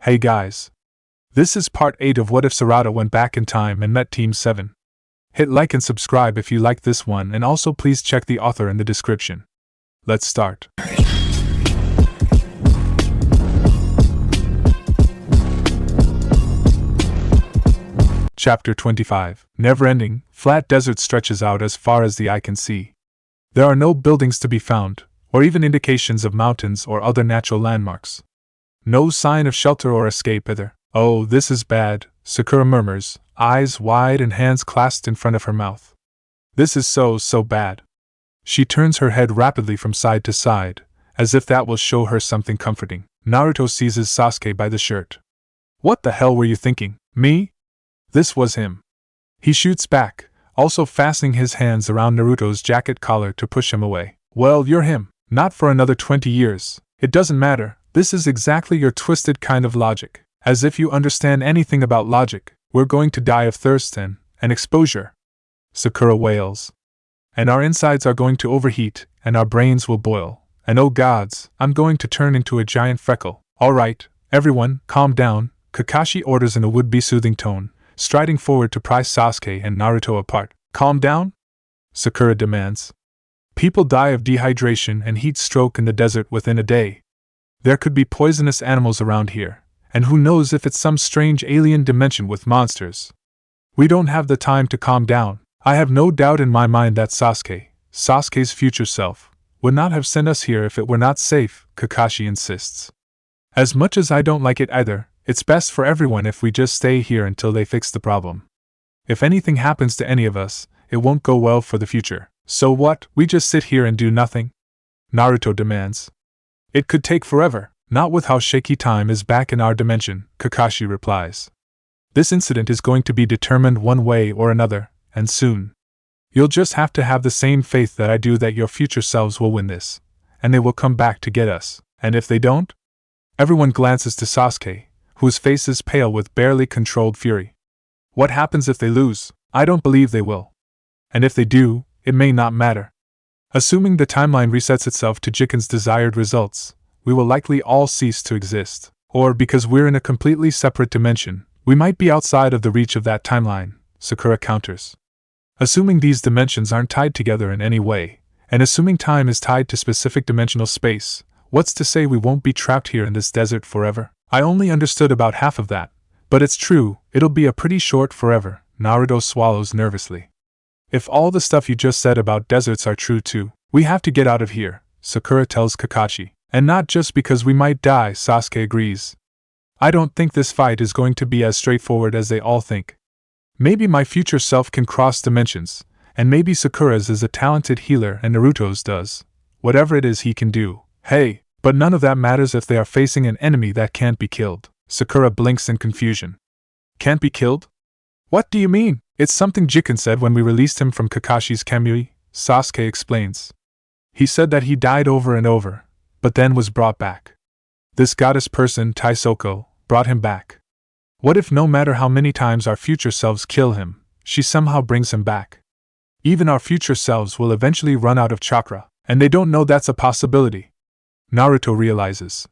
Hey guys. This is part 8 of What If Sarada Went Back in Time and Met Team 7. Hit like and subscribe if you liked this one, and also please check the author in the description. Let's start. Chapter 25. Never-ending, flat desert stretches out as far as the eye can see. There are no buildings to be found, or even indications of mountains or other natural landmarks. No sign of shelter or escape either. Oh, this is bad, Sakura murmurs, eyes wide and hands clasped in front of her mouth. This is so bad. She turns her head rapidly from side to side, as if that will show her something comforting. Naruto seizes Sasuke by the shirt. What the hell were you thinking, me? This was him. He shoots back, also fastening his hands around Naruto's jacket collar to push him away. Well, you're him. Not for another 20 years. It doesn't matter. This is exactly your twisted kind of logic. As if you understand anything about logic. We're going to die of thirst and exposure. Sakura wails. And our insides are going to overheat, and our brains will boil. And oh gods, I'm going to turn into a giant freckle. Alright, everyone, calm down, Kakashi orders in a would-be soothing tone, striding forward to pry Sasuke and Naruto apart. Calm down? Sakura demands. People die of dehydration and heat stroke in the desert within a day. There could be poisonous animals around here, and who knows if it's some strange alien dimension with monsters. We don't have the time to calm down. I have no doubt in my mind that Sasuke's future self, would not have sent us here if it were not safe, Kakashi insists. As much as I don't like it either, it's best for everyone if we just stay here until they fix the problem. If anything happens to any of us, it won't go well for the future. So what, we just sit here and do nothing? Naruto demands. It could take forever, not with how shaky time is back in our dimension, Kakashi replies. This incident is going to be determined one way or another, and soon. You'll just have to have the same faith that I do that your future selves will win this, and they will come back to get us, and if they don't? Everyone glances to Sasuke, whose face is pale with barely controlled fury. What happens if they lose? I don't believe they will. And if they do, it may not matter. Assuming the timeline resets itself to Jiken's desired results, we will likely all cease to exist. Or because we're in a completely separate dimension, we might be outside of the reach of that timeline, Sakura counters. Assuming these dimensions aren't tied together in any way, and assuming time is tied to specific dimensional space, what's to say we won't be trapped here in this desert forever? I only understood about half of that, but it's true, it'll be a pretty short forever, Naruto swallows nervously. If all the stuff you just said about deserts are true too, we have to get out of here, Sakura tells Kakashi. And not just because we might die, Sasuke agrees. I don't think this fight is going to be as straightforward as they all think. Maybe my future self can cross dimensions, and maybe Sakura's is a talented healer and Naruto's does. Whatever it is he can do. Hey, but none of that matters if they are facing an enemy that can't be killed. Sakura blinks in confusion. Can't be killed? What do you mean? It's something Jiken said when we released him from Kakashi's Kamui, Sasuke explains. He said that he died over and over, but then was brought back. This goddess person, Taisoko, brought him back. What if no matter how many times our future selves kill him, she somehow brings him back? Even our future selves will eventually run out of chakra, and they don't know that's a possibility. Naruto realizes.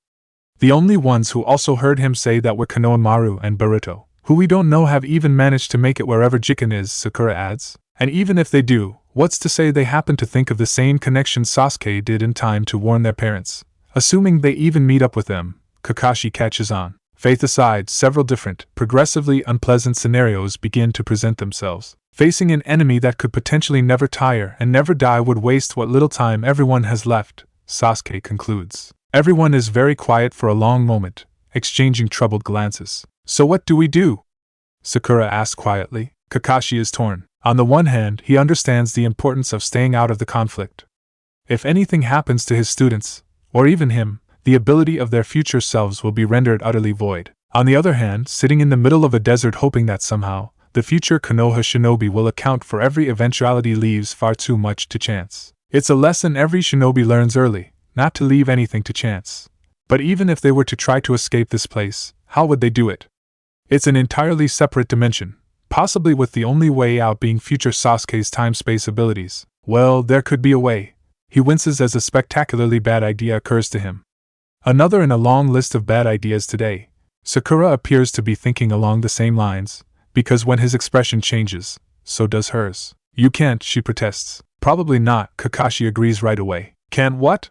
The only ones who also heard him say that were Konohamaru and Boruto, who we don't know have even managed to make it wherever Jiken is, Sakura adds. And even if they do, what's to say they happen to think of the same connection Sasuke did in time to warn their parents? Assuming they even meet up with them, Kakashi catches on. Faith aside, several different, progressively unpleasant scenarios begin to present themselves. Facing an enemy that could potentially never tire and never die would waste what little time everyone has left, Sasuke concludes. Everyone is very quiet for a long moment, exchanging troubled glances. So what do we do? Sakura asks quietly. Kakashi is torn. On the one hand, he understands the importance of staying out of the conflict. If anything happens to his students, or even him, the ability of their future selves will be rendered utterly void. On the other hand, sitting in the middle of a desert hoping that somehow, the future Konoha shinobi will account for every eventuality leaves far too much to chance. It's a lesson every shinobi learns early, not to leave anything to chance. But even if they were to try to escape this place, how would they do it? It's an entirely separate dimension, possibly with the only way out being future Sasuke's time-space abilities. Well, there could be a way. He winces as a spectacularly bad idea occurs to him. Another in a long list of bad ideas today, Sakura appears to be thinking along the same lines, because when his expression changes, so does hers. You can't, she protests. Probably not, Kakashi agrees right away. Can't what?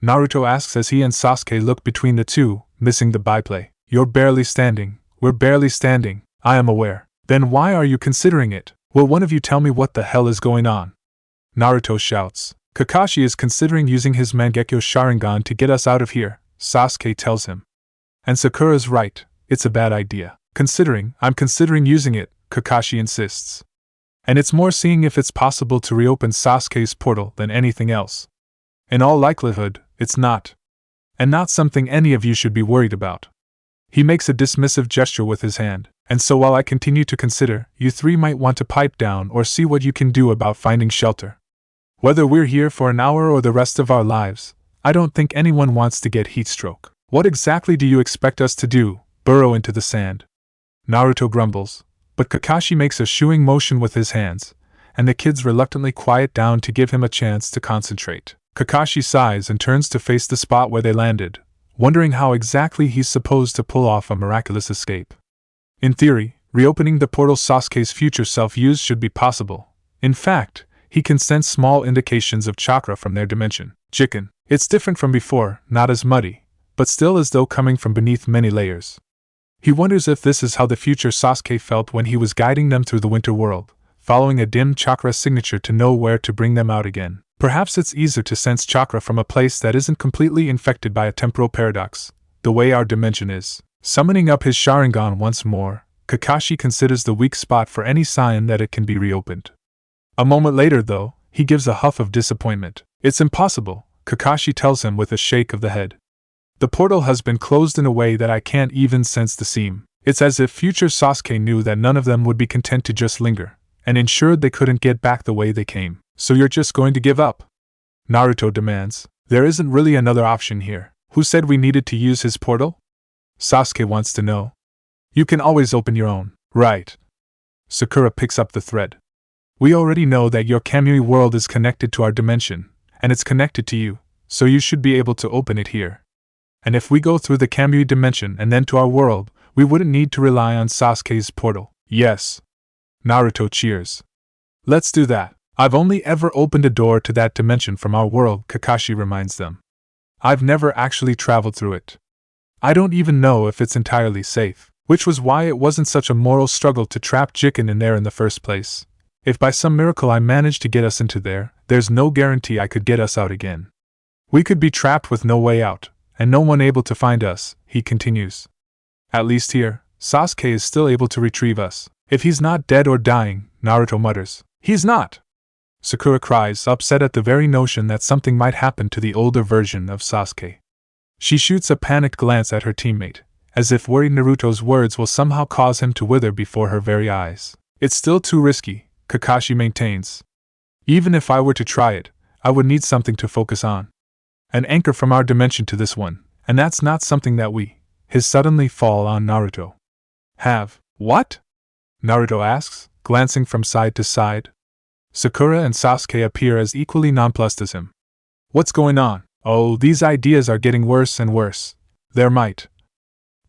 Naruto asks as he and Sasuke look between the two, missing the byplay. You're barely standing. We're barely standing. I am aware. Then why are you considering it? Will one of you tell me what the hell is going on? Naruto shouts. Kakashi is considering using his Mangekyo Sharingan to get us out of here, Sasuke tells him. And Sakura's right, it's a bad idea. I'm considering using it, Kakashi insists. And it's more seeing if it's possible to reopen Sasuke's portal than anything else. In all likelihood, it's not. And not something any of you should be worried about. He makes a dismissive gesture with his hand. And so while I continue to consider, you three might want to pipe down or see what you can do about finding shelter. Whether we're here for an hour or the rest of our lives, I don't think anyone wants to get heatstroke. What exactly do you expect us to do? Burrow into the sand? Naruto grumbles, but Kakashi makes a shooing motion with his hands, and the kids reluctantly quiet down to give him a chance to concentrate. Kakashi sighs and turns to face the spot where they landed, wondering how exactly he's supposed to pull off a miraculous escape. In theory, reopening the portal Sasuke's future self used should be possible. In fact, he can sense small indications of chakra from their dimension. Chicken. It's different from before, not as muddy, but still as though coming from beneath many layers. He wonders if this is how the future Sasuke felt when he was guiding them through the winter world, following a dim chakra signature to know where to bring them out again. Perhaps it's easier to sense chakra from a place that isn't completely infected by a temporal paradox, the way our dimension is. Summoning up his Sharingan once more, Kakashi considers the weak spot for any sign that it can be reopened. A moment later, though, he gives a huff of disappointment. It's impossible, Kakashi tells him with a shake of the head. The portal has been closed in a way that I can't even sense the seam. It's as if future Sasuke knew that none of them would be content to just linger, and ensured they couldn't get back the way they came. So you're just going to give up? Naruto demands. There isn't really another option here. Who said we needed to use his portal? Sasuke wants to know. You can always open your own, right? Sakura picks up the thread. We already know that your Kamui world is connected to our dimension, and it's connected to you, so you should be able to open it here. And if we go through the Kamui dimension and then to our world, we wouldn't need to rely on Sasuke's portal. Yes. Naruto cheers. Let's do that. I've only ever opened a door to that dimension from our world, Kakashi reminds them. I've never actually traveled through it. I don't even know if it's entirely safe, which was why it wasn't such a moral struggle to trap Jiken in there in the first place. If by some miracle I managed to get us into there, there's no guarantee I could get us out again. We could be trapped with no way out, and no one able to find us, he continues. At least here, Sasuke is still able to retrieve us. If he's not dead or dying, Naruto mutters. He's not! Sakura cries, upset at the very notion that something might happen to the older version of Sasuke. She shoots a panicked glance at her teammate, as if worried Naruto's words will somehow cause him to wither before her very eyes. It's still too risky, Kakashi maintains. Even if I were to try it, I would need something to focus on. An anchor from our dimension to this one, and that's not something that we, his suddenly fall on Naruto. Have. What? Naruto asks, glancing from side to side. Sakura and Sasuke appear as equally nonplussed as him. What's going on? Oh, these ideas are getting worse and worse. There might.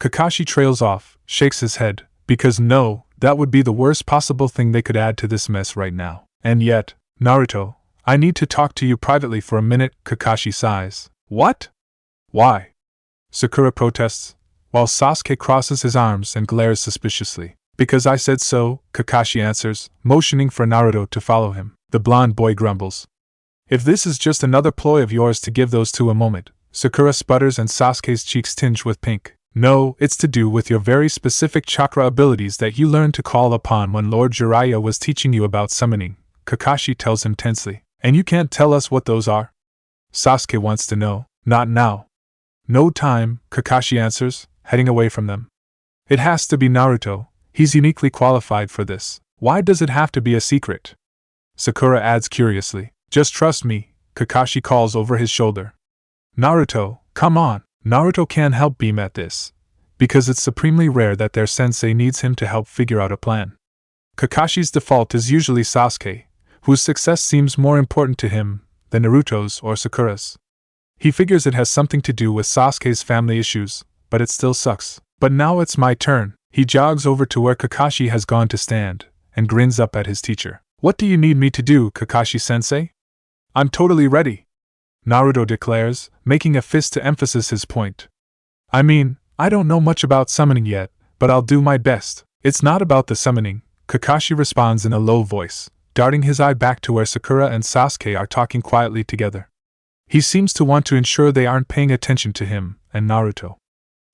Kakashi trails off, shakes his head, because no, that would be the worst possible thing they could add to this mess right now. And yet, Naruto, I need to talk to you privately for a minute, Kakashi sighs. What? Why? Sakura protests, while Sasuke crosses his arms and glares suspiciously. Because I said so, Kakashi answers, motioning for Naruto to follow him. The blonde boy grumbles. If this is just another ploy of yours to give those two a moment, Sakura sputters and Sasuke's cheeks tinge with pink. No, it's to do with your very specific chakra abilities that you learned to call upon when Lord Jiraiya was teaching you about summoning, Kakashi tells him tensely. And you can't tell us what those are? Sasuke wants to know. Not now. No time, Kakashi answers, heading away from them. It has to be Naruto. He's uniquely qualified for this. Why does it have to be a secret? Sakura adds curiously. Just trust me, Kakashi calls over his shoulder. Naruto, come on. Naruto can't help beam at this, because it's supremely rare that their sensei needs him to help figure out a plan. Kakashi's default is usually Sasuke, whose success seems more important to him than Naruto's or Sakura's. He figures it has something to do with Sasuke's family issues, but it still sucks. But now it's my turn. He jogs over to where Kakashi has gone to stand, and grins up at his teacher. What do you need me to do, Kakashi-sensei? I'm totally ready, Naruto declares, making a fist to emphasize his point. I mean, I don't know much about summoning yet, but I'll do my best. It's not about the summoning, Kakashi responds in a low voice, darting his eye back to where Sakura and Sasuke are talking quietly together. He seems to want to ensure they aren't paying attention to him and Naruto.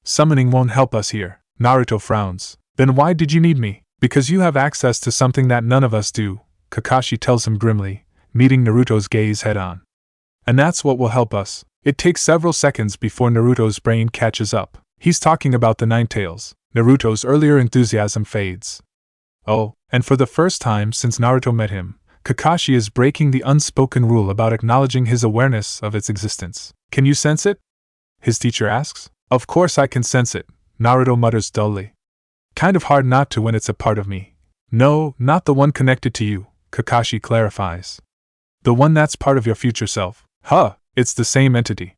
Summoning won't help us here, Naruto frowns. Then why did you need me? Because you have access to something that none of us do, Kakashi tells him grimly, meeting Naruto's gaze head-on. And that's what will help us. It takes several seconds before Naruto's brain catches up. He's talking about the Nine Tails. Naruto's earlier enthusiasm fades. Oh, and for the first time since Naruto met him, Kakashi is breaking the unspoken rule about acknowledging his awareness of its existence. Can you sense it? His teacher asks. Of course I can sense it, Naruto mutters dully. Kind of hard not to when it's a part of me. No, not the one connected to you, Kakashi clarifies. The one that's part of your future self. Huh, it's the same entity.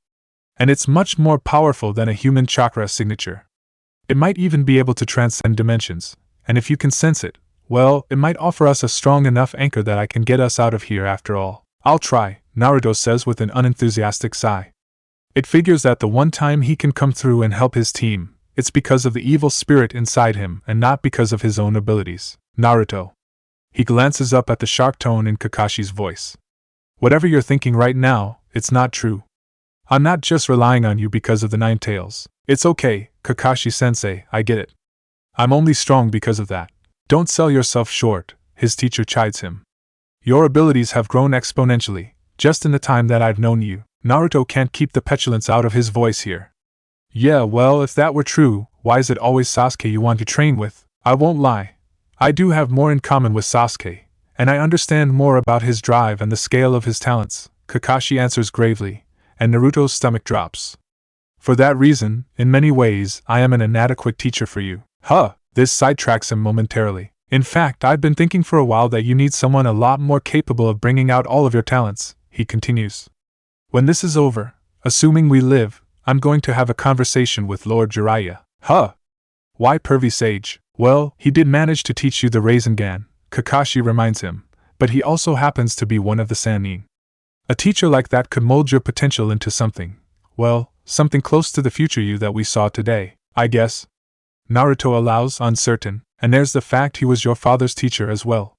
And it's much more powerful than a human chakra signature. It might even be able to transcend dimensions, and if you can sense it, well, it might offer us a strong enough anchor that I can get us out of here after all. I'll try, Naruto says with an unenthusiastic sigh. It figures that the one time he can come through and help his team, it's because of the evil spirit inside him and not because of his own abilities. Naruto. He glances up at the sharp tone in Kakashi's voice. Whatever you're thinking right now, it's not true. I'm not just relying on you because of the Nine Tails. It's okay, Kakashi-sensei, I get it. I'm only strong because of that. Don't sell yourself short, his teacher chides him. Your abilities have grown exponentially, just in the time that I've known you. Naruto can't keep the petulance out of his voice here. Yeah, well, if that were true, why is it always Sasuke you want to train with? I won't lie. I do have more in common with Sasuke, and I understand more about his drive and the scale of his talents, Kakashi answers gravely, and Naruto's stomach drops. For that reason, in many ways, I am an inadequate teacher for you. Huh, this sidetracks him momentarily. In fact, I've been thinking for a while that you need someone a lot more capable of bringing out all of your talents, he continues. When this is over, assuming we live, I'm going to have a conversation with Lord Jiraiya. Huh! Why pervy sage? Well, he did manage to teach you the Rasengan, Kakashi reminds him, but he also happens to be one of the Sannin. A teacher like that could mold your potential into something, well, something close to the future you that we saw today, I guess. Naruto allows, uncertain, and there's the fact he was your father's teacher as well.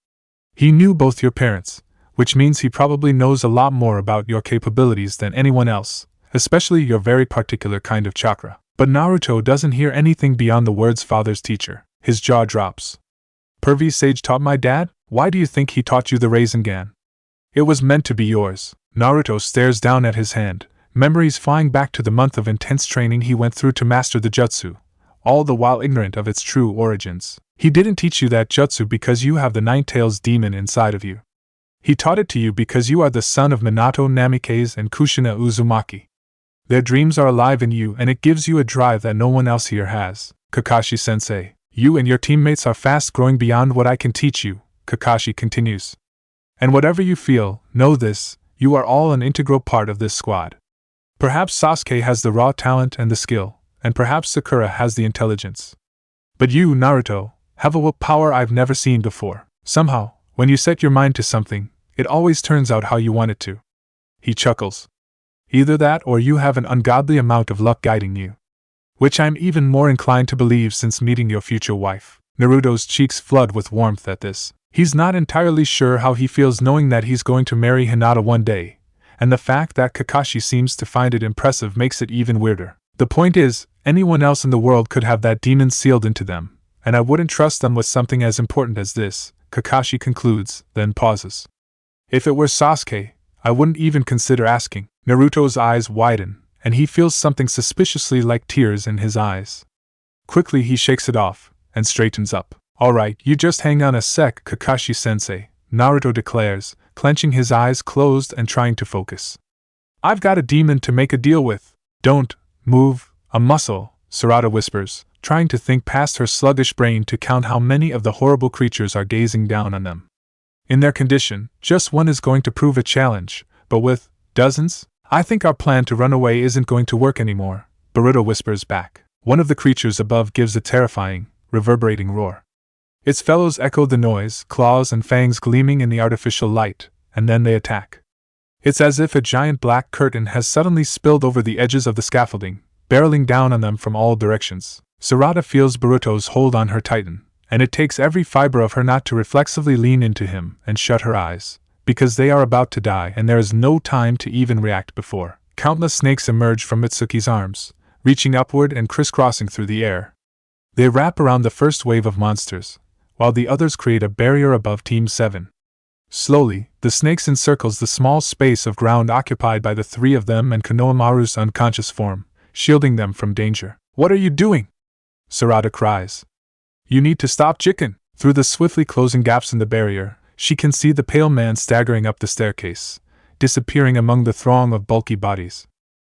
He knew both your parents, which means he probably knows a lot more about your capabilities than anyone else, especially your very particular kind of chakra. But Naruto doesn't hear anything beyond the words father's teacher. His jaw drops. Pervy sage taught my dad? Why do you think he taught you the Rasengan? It was meant to be yours. Naruto stares down at his hand, memories flying back to the month of intense training he went through to master the jutsu, all the while ignorant of its true origins. He didn't teach you that jutsu because you have the Nine-Tails demon inside of you. He taught it to you because you are the son of Minato Namikaze and Kushina Uzumaki. Their dreams are alive in you and it gives you a drive that no one else here has. Kakashi-sensei, you and your teammates are fast growing beyond what I can teach you, Kakashi continues. And whatever you feel, know this, you are all an integral part of this squad. Perhaps Sasuke has the raw talent and the skill, and perhaps Sakura has the intelligence. But you, Naruto, have a willpower I've never seen before. Somehow, when you set your mind to something, it always turns out how you want it to. He chuckles. Either that or you have an ungodly amount of luck guiding you. Which I'm even more inclined to believe since meeting your future wife. Naruto's cheeks flood with warmth at this. He's not entirely sure how he feels knowing that he's going to marry Hinata one day, and the fact that Kakashi seems to find it impressive makes it even weirder. The point is, anyone else in the world could have that demon sealed into them, and I wouldn't trust them with something as important as this, Kakashi concludes, then pauses. If it were Sasuke, I wouldn't even consider asking. Naruto's eyes widen, and he feels something suspiciously like tears in his eyes. Quickly he shakes it off, and straightens up. Alright, you just hang on a sec, Kakashi-sensei, Naruto declares, clenching his eyes closed and trying to focus. I've got a demon to make a deal with. Don't move a muscle, Sarada whispers, trying to think past her sluggish brain to count how many of the horrible creatures are gazing down on them. In their condition, just one is going to prove a challenge, but with dozens? I think our plan to run away isn't going to work anymore, Boruto whispers back. One of the creatures above gives a terrifying, reverberating roar. Its fellows echo the noise, claws and fangs gleaming in the artificial light, and then they attack. It's as if a giant black curtain has suddenly spilled over the edges of the scaffolding, barreling down on them from all directions. Sarada feels Boruto's hold on her tighten, and it takes every fiber of her not to reflexively lean into him and shut her eyes, because they are about to die and there is no time to even react before countless snakes emerge from Mitsuki's arms, reaching upward and crisscrossing through the air. They wrap around the first wave of monsters, while the others create a barrier above Team 7. Slowly, the snakes encircles the small space of ground occupied by the three of them and Konohamaru's unconscious form, shielding them from danger. "What are you doing?" Sarada cries. "You need to stop, chicken!" Through the swiftly closing gaps in the barrier, she can see the pale man staggering up the staircase, disappearing among the throng of bulky bodies.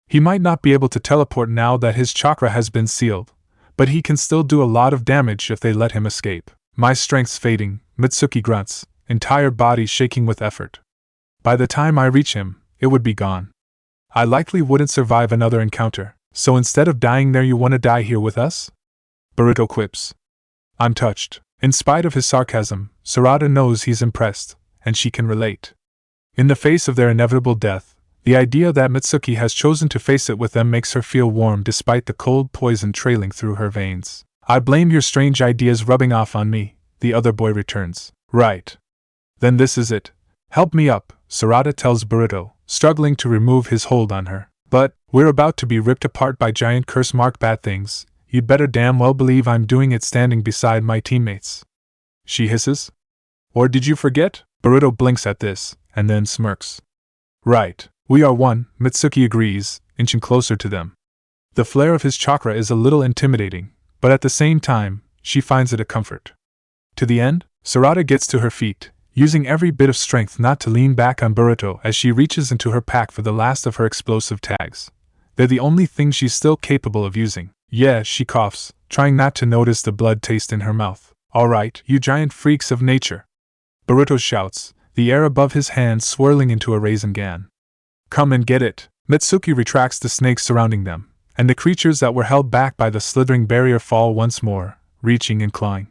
He might not be able to teleport now that his chakra has been sealed, but he can still do a lot of damage if they let him escape. "My strength's fading," Mitsuki grunts, entire body shaking with effort. "By the time I reach him, it would be gone. I likely wouldn't survive another encounter, so instead of dying there you want to die here with us?" Boruto quips. I'm touched. In spite of his sarcasm, Sarada knows he's impressed, and she can relate. In the face of their inevitable death, the idea that Mitsuki has chosen to face it with them makes her feel warm despite the cold poison trailing through her veins. "I blame your strange ideas rubbing off on me," the other boy returns. "Right. Then this is it. Help me up," Sarada tells Boruto, struggling to remove his hold on her. "But, we're about to be ripped apart by giant curse mark bad things. You'd better damn well believe I'm doing it standing beside my teammates," she hisses. "Or did you forget?" Boruto blinks at this, and then smirks. "Right. We are one," Mitsuki agrees, inching closer to them. The flare of his chakra is a little intimidating, but at the same time, she finds it a comfort. To the end, Sarada gets to her feet, using every bit of strength not to lean back on Boruto as she reaches into her pack for the last of her explosive tags. They're the only thing she's still capable of using. "Yeah," she coughs, trying not to notice the blood taste in her mouth. "All right, you giant freaks of nature," Boruto shouts, the air above his hand swirling into a Rasengan. "Come and get it." Mitsuki retracts the snakes surrounding them, and the creatures that were held back by the slithering barrier fall once more, reaching and clawing.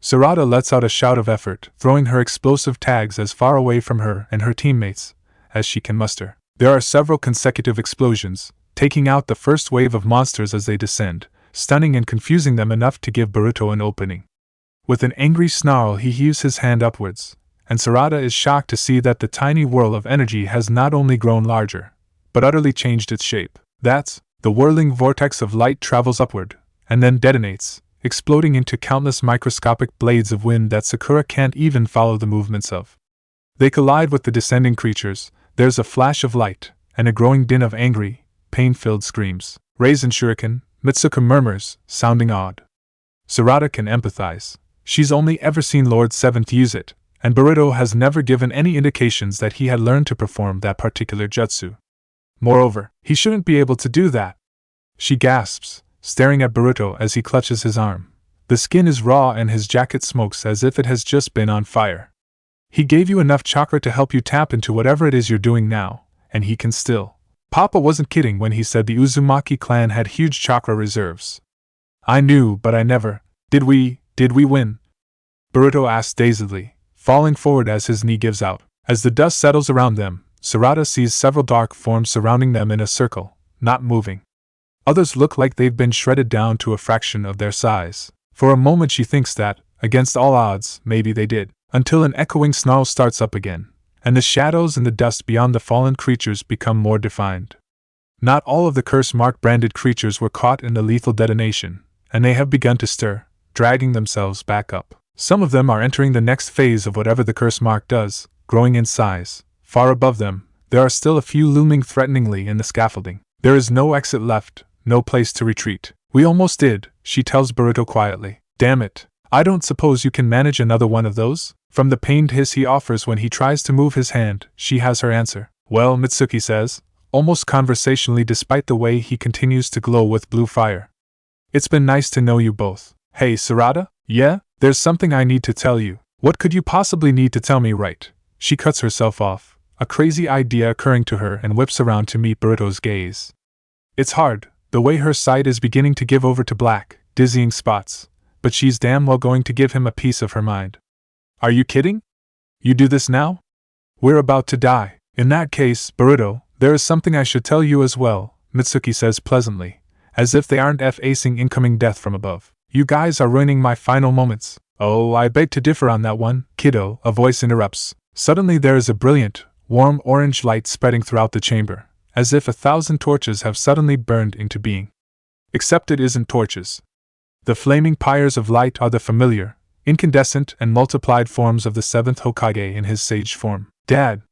Sarada lets out a shout of effort, throwing her explosive tags as far away from her and her teammates as she can muster. There are several consecutive explosions, taking out the first wave of monsters as they descend, stunning and confusing them enough to give Boruto an opening. With an angry snarl he heaves his hand upwards, and Sarada is shocked to see that the tiny whirl of energy has not only grown larger, but utterly changed its shape. The whirling vortex of light travels upward, and then detonates, exploding into countless microscopic blades of wind that Sakura can't even follow the movements of. They collide with the descending creatures, there's a flash of light, and a growing din of angry, pain-filled screams. "Raisin shuriken," Mitsuka murmurs, sounding awed. Sarada can empathize. She's only ever seen Lord Seventh use it, and Boruto has never given any indications that he had learned to perform that particular jutsu. Moreover, he shouldn't be able to do that. She gasps, staring at Boruto as he clutches his arm. The skin is raw and his jacket smokes as if it has just been on fire. He gave you enough chakra to help you tap into whatever it is you're doing now, and he can still. Papa wasn't kidding when he said the Uzumaki clan had huge chakra reserves. I knew, but I never. Did we win? Boruto asked dazedly, falling forward as his knee gives out. As the dust settles around them, Sarada sees several dark forms surrounding them in a circle, not moving. Others look like they've been shredded down to a fraction of their size. For a moment she thinks that, against all odds, maybe they did, until an echoing snarl starts up again, and the shadows and the dust beyond the fallen creatures become more defined. Not all of the curse-mark branded creatures were caught in the lethal detonation, and they have begun to stir, dragging themselves back up. Some of them are entering the next phase of whatever the curse mark does, growing in size. Far above them, there are still a few looming threateningly in the scaffolding. There is no exit left, no place to retreat. We almost did, she tells Boruto quietly. Damn it, I don't suppose you can manage another one of those? From the pained hiss he offers when he tries to move his hand, she has her answer. Well, Mitsuki says, almost conversationally despite the way he continues to glow with blue fire. It's been nice to know you both. Hey, Sarada? Yeah? There's something I need to tell you. What could you possibly need to tell me, right? She cuts herself off, a crazy idea occurring to her, and whips around to meet Boruto's gaze. It's hard, the way her sight is beginning to give over to black, dizzying spots, but she's damn well going to give him a piece of her mind. Are you kidding? You do this now? We're about to die. In that case, Boruto, there is something I should tell you as well, Mitsuki says pleasantly, as if they aren't facing incoming death from above. You guys are ruining my final moments. Oh, I beg to differ on that one, kiddo, a voice interrupts. Suddenly there is a brilliant, warm orange light spreading throughout the chamber, as if 1,000 torches have suddenly burned into being. Except it isn't torches. The flaming pyres of light are the familiar, incandescent and multiplied forms of the 7th Hokage in his sage form. Dad!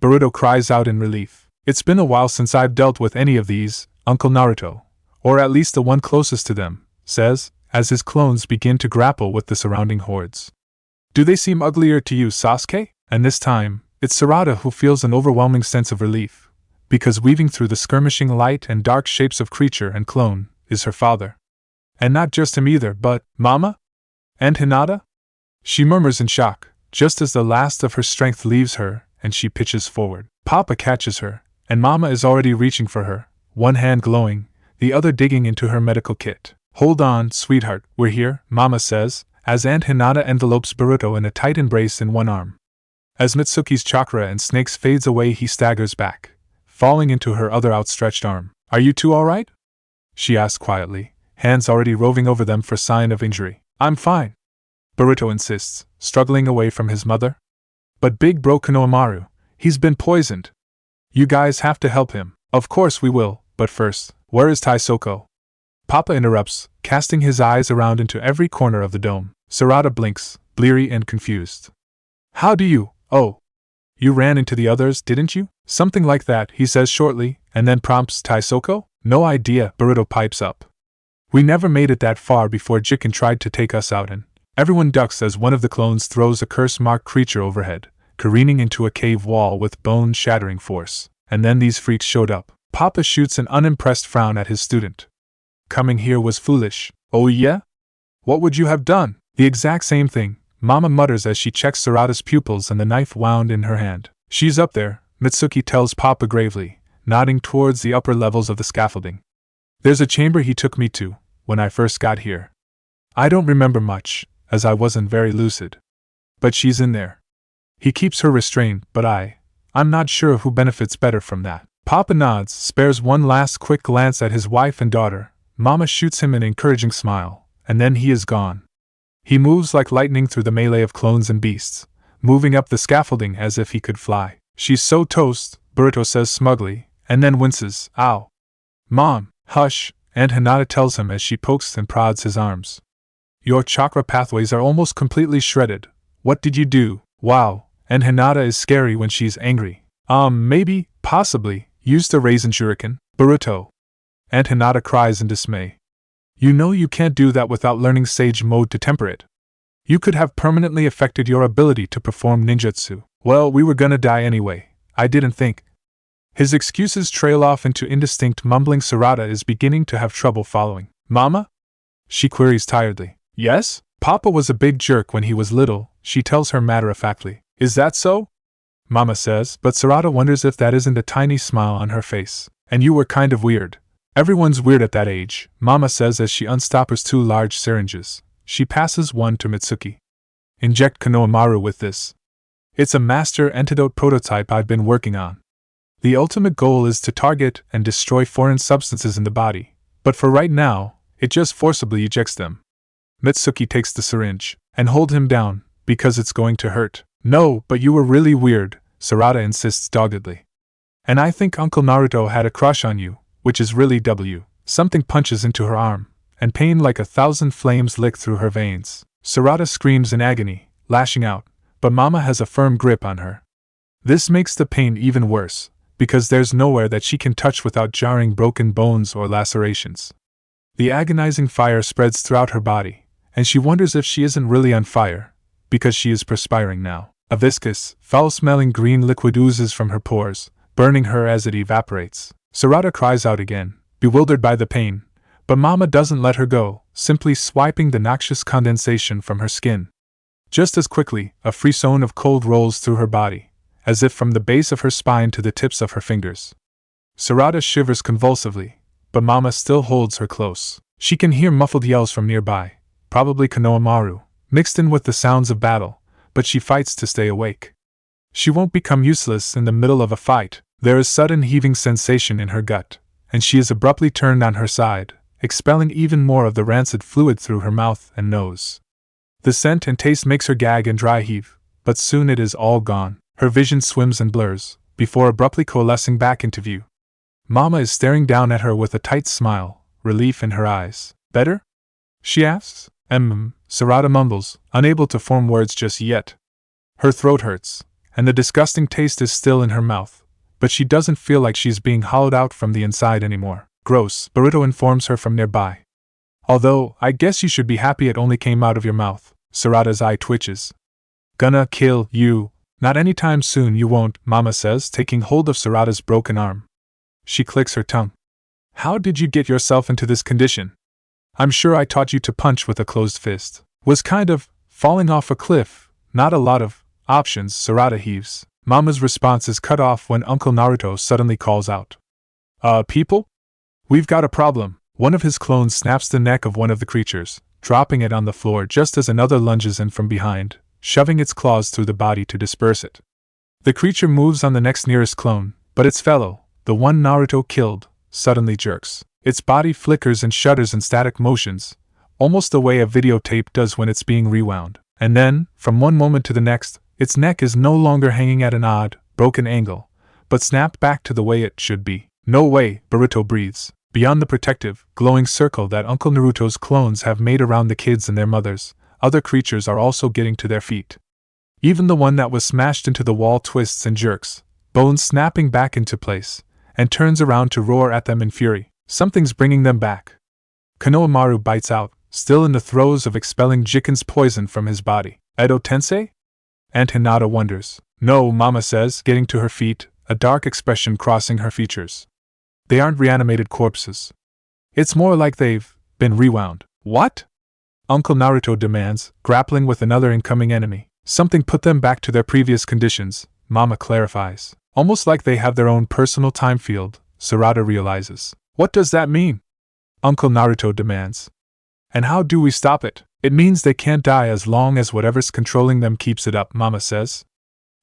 Boruto cries out in relief. It's been a while since I've dealt with any of these, Uncle Naruto, or at least the one closest to them, says, as his clones begin to grapple with the surrounding hordes. Do they seem uglier to you, Sasuke? And this time, it's Sarada who feels an overwhelming sense of relief, because weaving through the skirmishing light and dark shapes of creature and clone is her father. And not just him either, but Mama? And Hinata? She murmurs in shock, just as the last of her strength leaves her, and she pitches forward. Papa catches her, and Mama is already reaching for her, one hand glowing, the other digging into her medical kit. Hold on, sweetheart, we're here, Mama says, as Aunt Hinata envelopes Boruto in a tight embrace in one arm. As Mitsuki's chakra and snakes fades away, he staggers back, falling into her other outstretched arm. Are you two alright? She asks quietly, hands already roving over them for sign of injury. I'm fine, Boruto insists, struggling away from his mother. But big bro Konohamaru, he's been poisoned. You guys have to help him. Of course we will, but first, where is Taisoko? Papa interrupts, casting his eyes around into every corner of the dome. Sarada blinks, bleary and confused. How do you? Oh. You ran into the others, didn't you? Something like that, he says shortly, and then prompts Taisoko? No idea, Boruto pipes up. We never made it that far before Jiken tried to take us out and everyone ducks as one of the clones throws a curse-marked creature overhead, careening into a cave wall with bone-shattering force. And then these freaks showed up. Papa shoots an unimpressed frown at his student. Coming here was foolish. Oh yeah? What would you have done? The exact same thing, Mama mutters as she checks Sarada's pupils and the knife wound in her hand. She's up there, Mitsuki tells Papa gravely, nodding towards the upper levels of the scaffolding. There's a chamber he took me to, when I first got here. I don't remember much, as I wasn't very lucid. But she's in there. He keeps her restrained, but I'm not sure who benefits better from that. Papa nods, spares one last quick glance at his wife and daughter. Mama shoots him an encouraging smile, and then he is gone. He moves like lightning through the melee of clones and beasts, moving up the scaffolding as if he could fly. She's so toast, Boruto says smugly, and then winces. Ow. Mom, hush, Aunt Hinata tells him as she pokes and prods his arms. Your chakra pathways are almost completely shredded. What did you do? Wow, and Hinata is scary when she's angry. Maybe, possibly, used a raisin shuriken, Boruto. Aunt Hinata cries in dismay. You know you can't do that without learning Sage Mode to temper it. You could have permanently affected your ability to perform ninjutsu. Well, we were gonna die anyway. I didn't think. His excuses trail off into indistinct mumbling. Sarada is beginning to have trouble following. Mama? She queries tiredly. Yes? Papa was a big jerk when he was little, she tells her matter-of-factly. Is that so? Mama says, but Sarada wonders if that isn't a tiny smile on her face. And you were kind of weird. Everyone's weird at that age, Mama says as she unstoppers 2 large syringes. She passes one to Mitsuki. Inject Konohamaru with this. It's a master antidote prototype I've been working on. The ultimate goal is to target and destroy foreign substances in the body, but for right now, it just forcibly ejects them. Mitsuki takes the syringe, and hold him down, because it's going to hurt. No, but you were really weird, Sarada insists doggedly. And I think Uncle Naruto had a crush on you, which is really W. Something punches into her arm, and pain like 1,000 flames lick through her veins. Sarada screams in agony, lashing out, but Mama has a firm grip on her. This makes the pain even worse, because there's nowhere that she can touch without jarring broken bones or lacerations. The agonizing fire spreads throughout her body, and she wonders if she isn't really on fire, because she is perspiring now. A viscous, foul-smelling green liquid oozes from her pores, burning her as it evaporates. Sarada cries out again, bewildered by the pain, but Mama doesn't let her go, simply swiping the noxious condensation from her skin. Just as quickly, a frisson of cold rolls through her body, as if from the base of her spine to the tips of her fingers. Sarada shivers convulsively, but Mama still holds her close. She can hear muffled yells from nearby, probably Konohamaru, mixed in with the sounds of battle, but she fights to stay awake. She won't become useless in the middle of a fight. There is sudden heaving sensation in her gut, and she is abruptly turned on her side, expelling even more of the rancid fluid through her mouth and nose. The scent and taste makes her gag and dry heave, but soon it is all gone. Her vision swims and blurs, before abruptly coalescing back into view. Mama is staring down at her with a tight smile, relief in her eyes. Better? She asks. Sarada mumbles, unable to form words just yet. Her throat hurts, and the disgusting taste is still in her mouth, but she doesn't feel like she's being hollowed out from the inside anymore. Gross, Boruto informs her from nearby. Although, I guess you should be happy it only came out of your mouth. Sarada's eye twitches. Gonna kill you. Not anytime soon you won't, Mama says, taking hold of Sarada's broken arm. She clicks her tongue. How did you get yourself into this condition? I'm sure I taught you to punch with a closed fist. Was kind of falling off a cliff, not a lot of options, Sarada heaves. Mama's response is cut off when Uncle Naruto suddenly calls out. People? We've got a problem. One of his clones snaps the neck of one of the creatures, dropping it on the floor just as another lunges in from behind, shoving its claws through the body to disperse it. The creature moves on the next nearest clone, but its fellow, the one Naruto killed, suddenly jerks. Its body flickers and shudders in static motions, almost the way a videotape does when it's being rewound. And then, from one moment to the next, its neck is no longer hanging at an odd, broken angle, but snapped back to the way it should be. No way, Boruto breathes. Beyond the protective, glowing circle that Uncle Naruto's clones have made around the kids and their mothers, other creatures are also getting to their feet. Even the one that was smashed into the wall twists and jerks, bones snapping back into place, and turns around to roar at them in fury. Something's bringing them back. Konohamaru bites out, still in the throes of expelling Jiken's poison from his body. Edo Tensei? Aunt Hinata wonders. No, Mama says, getting to her feet, a dark expression crossing her features. They aren't reanimated corpses. It's more like they've been rewound. What? Uncle Naruto demands, grappling with another incoming enemy. Something put them back to their previous conditions, Mama clarifies. Almost like they have their own personal time field, Sarada realizes. What does that mean? Uncle Naruto demands. And how do we stop it? It means they can't die as long as whatever's controlling them keeps it up, Mama says.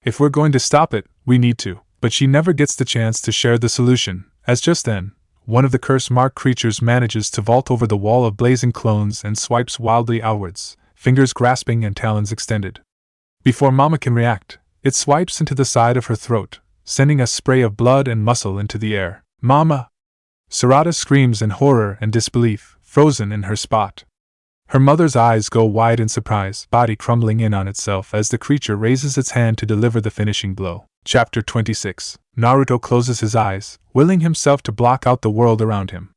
If we're going to stop it, we need to. But she never gets the chance to share the solution, as just then, one of the curse-marked creatures manages to vault over the wall of blazing clones and swipes wildly outwards, fingers grasping and talons extended. Before Mama can react, it swipes into the side of her throat, sending a spray of blood and muscle into the air. Mama! Sarada screams in horror and disbelief, frozen in her spot. Her mother's eyes go wide in surprise, body crumbling in on itself as the creature raises its hand to deliver the finishing blow. Chapter 26. Naruto closes his eyes, willing himself to block out the world around him.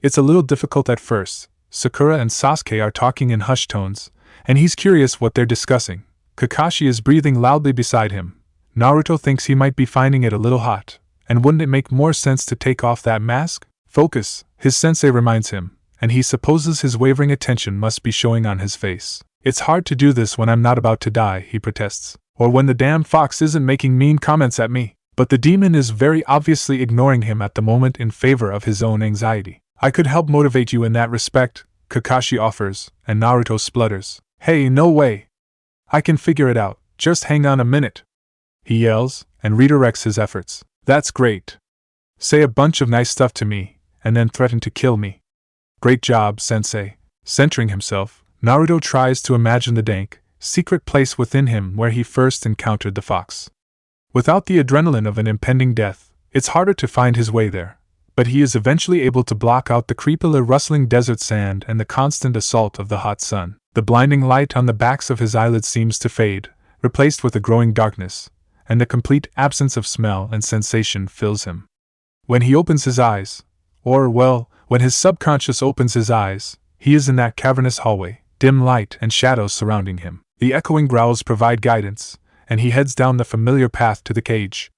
It's a little difficult at first. Sakura and Sasuke are talking in hushed tones, and he's curious what they're discussing. Kakashi is breathing loudly beside him. Naruto thinks he might be finding it a little hot, and wouldn't it make more sense to take off that mask? Focus, his sensei reminds him, and he supposes his wavering attention must be showing on his face. It's hard to do this when I'm not about to die, he protests, or when the damn fox isn't making mean comments at me. But the demon is very obviously ignoring him at the moment in favor of his own anxiety. I could help motivate you in that respect, Kakashi offers, and Naruto splutters. Hey, no way! I can figure it out, just hang on a minute! He yells, and redirects his efforts. That's great! Say a bunch of nice stuff to me, and then threaten to kill me. Great job, sensei. Centering himself, Naruto tries to imagine the dank, secret place within him where he first encountered the fox. Without the adrenaline of an impending death, it's harder to find his way there, but he is eventually able to block out the creepily rustling desert sand and the constant assault of the hot sun. The blinding light on the backs of his eyelids seems to fade, replaced with a growing darkness, and the complete absence of smell and sensation fills him. When he opens his eyes, when his subconscious opens his eyes, he is in that cavernous hallway, dim light and shadows surrounding him. The echoing growls provide guidance, and he heads down the familiar path to the cage.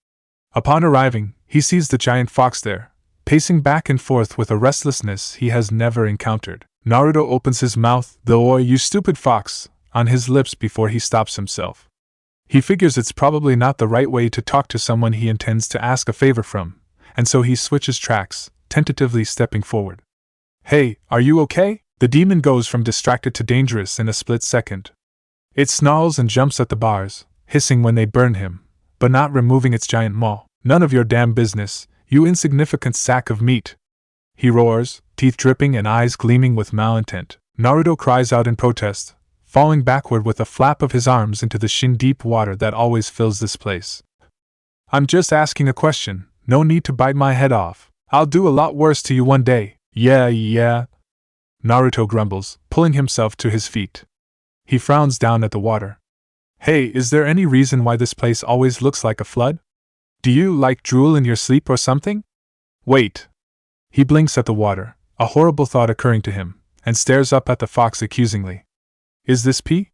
Upon arriving, he sees the giant fox there, pacing back and forth with a restlessness he has never encountered. Naruto opens his mouth, you stupid fox, on his lips before he stops himself. He figures it's probably not the right way to talk to someone he intends to ask a favor from, and so he switches tracks, tentatively stepping forward. Hey, are you okay? The demon goes from distracted to dangerous in a split second. It snarls and jumps at the bars, hissing when they burn him, but not removing its giant maw. None of your damn business, you insignificant sack of meat! He roars, teeth dripping and eyes gleaming with malintent. Naruto cries out in protest, falling backward with a flap of his arms into the shin-deep water that always fills this place. I'm just asking a question, no need to bite my head off. I'll do a lot worse to you one day. Yeah. Naruto grumbles, pulling himself to his feet. He frowns down at the water. Hey, is there any reason why this place always looks like a flood? Do you, like, drool in your sleep or something? Wait. He blinks at the water, a horrible thought occurring to him, and stares up at the fox accusingly. Is this pee?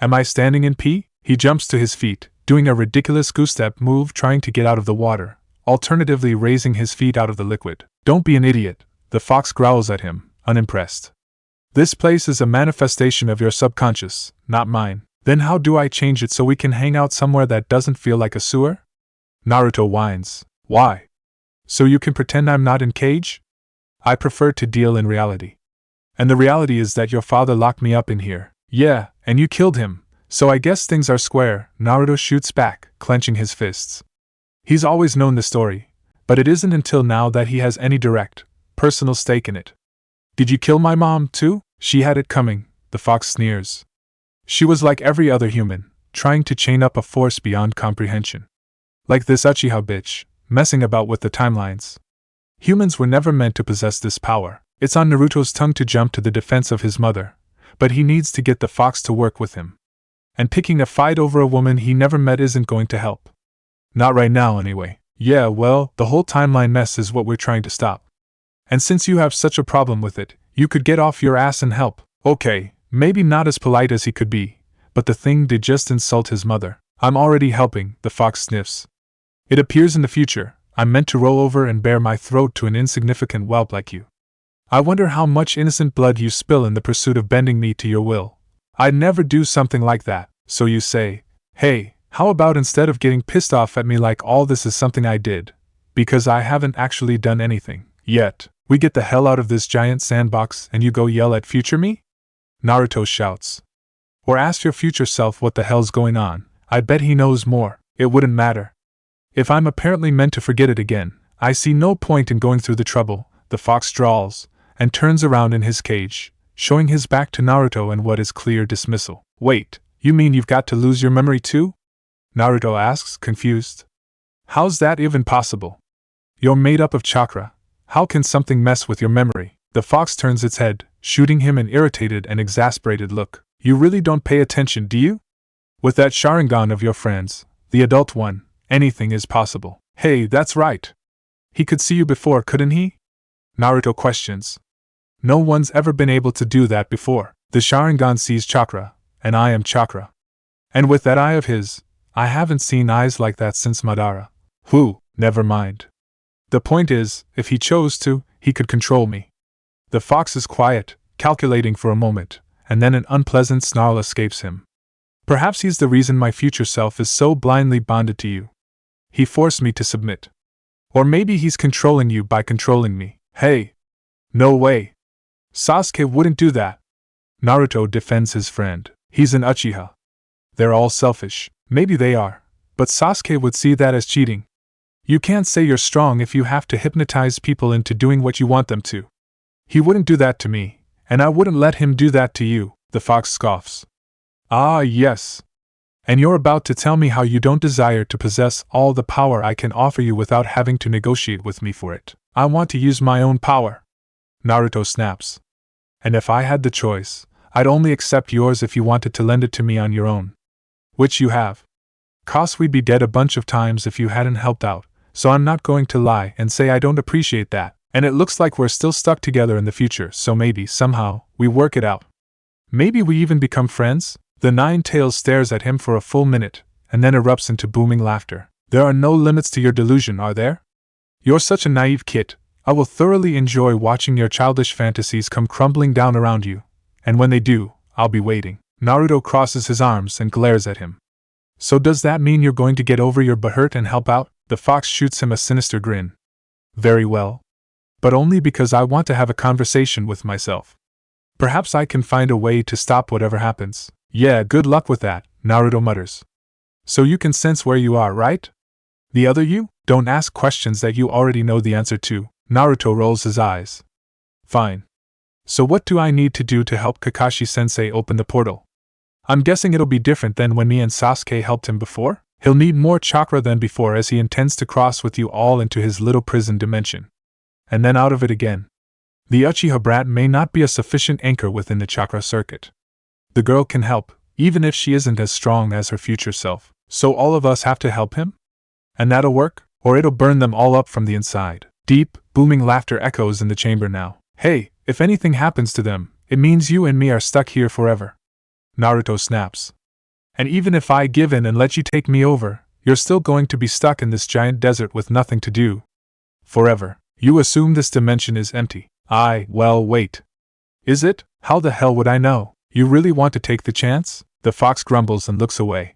Am I standing in pee? He jumps to his feet, doing a ridiculous goose-step move trying to get out of the water, alternatively raising his feet out of the liquid. Don't be an idiot, the fox growls at him, unimpressed. This place is a manifestation of your subconscious, not mine. Then how do I change it so we can hang out somewhere that doesn't feel like a sewer? Naruto whines. Why? So you can pretend I'm not in cage? I prefer to deal in reality. And the reality is that your father locked me up in here. Yeah, and you killed him, so I guess things are square, Naruto shoots back, clenching his fists. He's always known the story, but it isn't until now that he has any direct, personal stake in it. Did you kill my mom, too? She had it coming, the fox sneers. She was like every other human, trying to chain up a force beyond comprehension. Like this Uchiha bitch, messing about with the timelines. Humans were never meant to possess this power. It's on Naruto's tongue to jump to the defense of his mother, but he needs to get the fox to work with him. And picking a fight over a woman he never met isn't going to help. Not right now, anyway. Yeah, well, the whole timeline mess is what we're trying to stop. And since you have such a problem with it, you could get off your ass and help. Okay, maybe not as polite as he could be, but the thing did just insult his mother. I'm already helping, the fox sniffs. It appears in the future, I'm meant to roll over and bare my throat to an insignificant whelp like you. I wonder how much innocent blood you spill in the pursuit of bending me to your will. I'd never do something like that, so you say, hey, how about instead of getting pissed off at me like all this is something I did, because I haven't actually done anything, yet, we get the hell out of this giant sandbox and you go yell at future me? Naruto shouts. Or ask your future self what the hell's going on, I bet he knows more, it wouldn't matter. If I'm apparently meant to forget it again, I see no point in going through the trouble, the fox drawls, and turns around in his cage, showing his back to Naruto in what is clear dismissal. Wait, you mean you've got to lose your memory too? Naruto asks, confused. How's that even possible? You're made up of chakra. How can something mess with your memory? The fox turns its head, shooting him an irritated and exasperated look. You really don't pay attention, do you? With that Sharingan of your friends, the adult one, anything is possible. Hey, that's right. He could see you before, couldn't he? Naruto questions. No one's ever been able to do that before. The Sharingan sees chakra, and I am chakra. And with that eye of his, I haven't seen eyes like that since Madara. Whew, never mind. The point is, if he chose to, he could control me. The fox is quiet, calculating for a moment, and then an unpleasant snarl escapes him. Perhaps he's the reason my future self is so blindly bonded to you. He forced me to submit. Or maybe he's controlling you by controlling me. Hey! No way! Sasuke wouldn't do that. Naruto defends his friend. He's an Uchiha. They're all selfish. Maybe they are, but Sasuke would see that as cheating. You can't say you're strong if you have to hypnotize people into doing what you want them to. He wouldn't do that to me, and I wouldn't let him do that to you, the fox scoffs. Ah, yes. And you're about to tell me how you don't desire to possess all the power I can offer you without having to negotiate with me for it. I want to use my own power. Naruto snaps. And if I had the choice, I'd only accept yours if you wanted to lend it to me on your own. Which you have. 'Cause we'd be dead a bunch of times if you hadn't helped out, so I'm not going to lie and say I don't appreciate that, and it looks like we're still stuck together in the future, so maybe, somehow, we work it out. Maybe we even become friends? The Nine-Tails stares at him for a full minute, and then erupts into booming laughter. There are no limits to your delusion, are there? You're such a naive kid. I will thoroughly enjoy watching your childish fantasies come crumbling down around you, and when they do, I'll be waiting. Naruto crosses his arms and glares at him. So does that mean you're going to get over your butt and help out? The fox shoots him a sinister grin. Very well. But only because I want to have a conversation with myself. Perhaps I can find a way to stop whatever happens. Yeah, good luck with that, Naruto mutters. So you can sense where you are, right? The other you? Don't ask questions that you already know the answer to. Naruto rolls his eyes. Fine. So what do I need to do to help Kakashi-sensei open the portal? I'm guessing it'll be different than when me and Sasuke helped him before? He'll need more chakra than before as he intends to cross with you all into his little prison dimension. And then out of it again. The Uchiha brat may not be a sufficient anchor within the chakra circuit. The girl can help, even if she isn't as strong as her future self. So all of us have to help him? And that'll work, or it'll burn them all up from the inside. Deep, booming laughter echoes in the chamber now. Hey, if anything happens to them, it means you and me are stuck here forever. Naruto snaps. And even if I give in and let you take me over, you're still going to be stuck in this giant desert with nothing to do. Forever. You assume this dimension is empty. Well, wait. Is it? How the hell would I know? You really want to take the chance? The fox grumbles and looks away.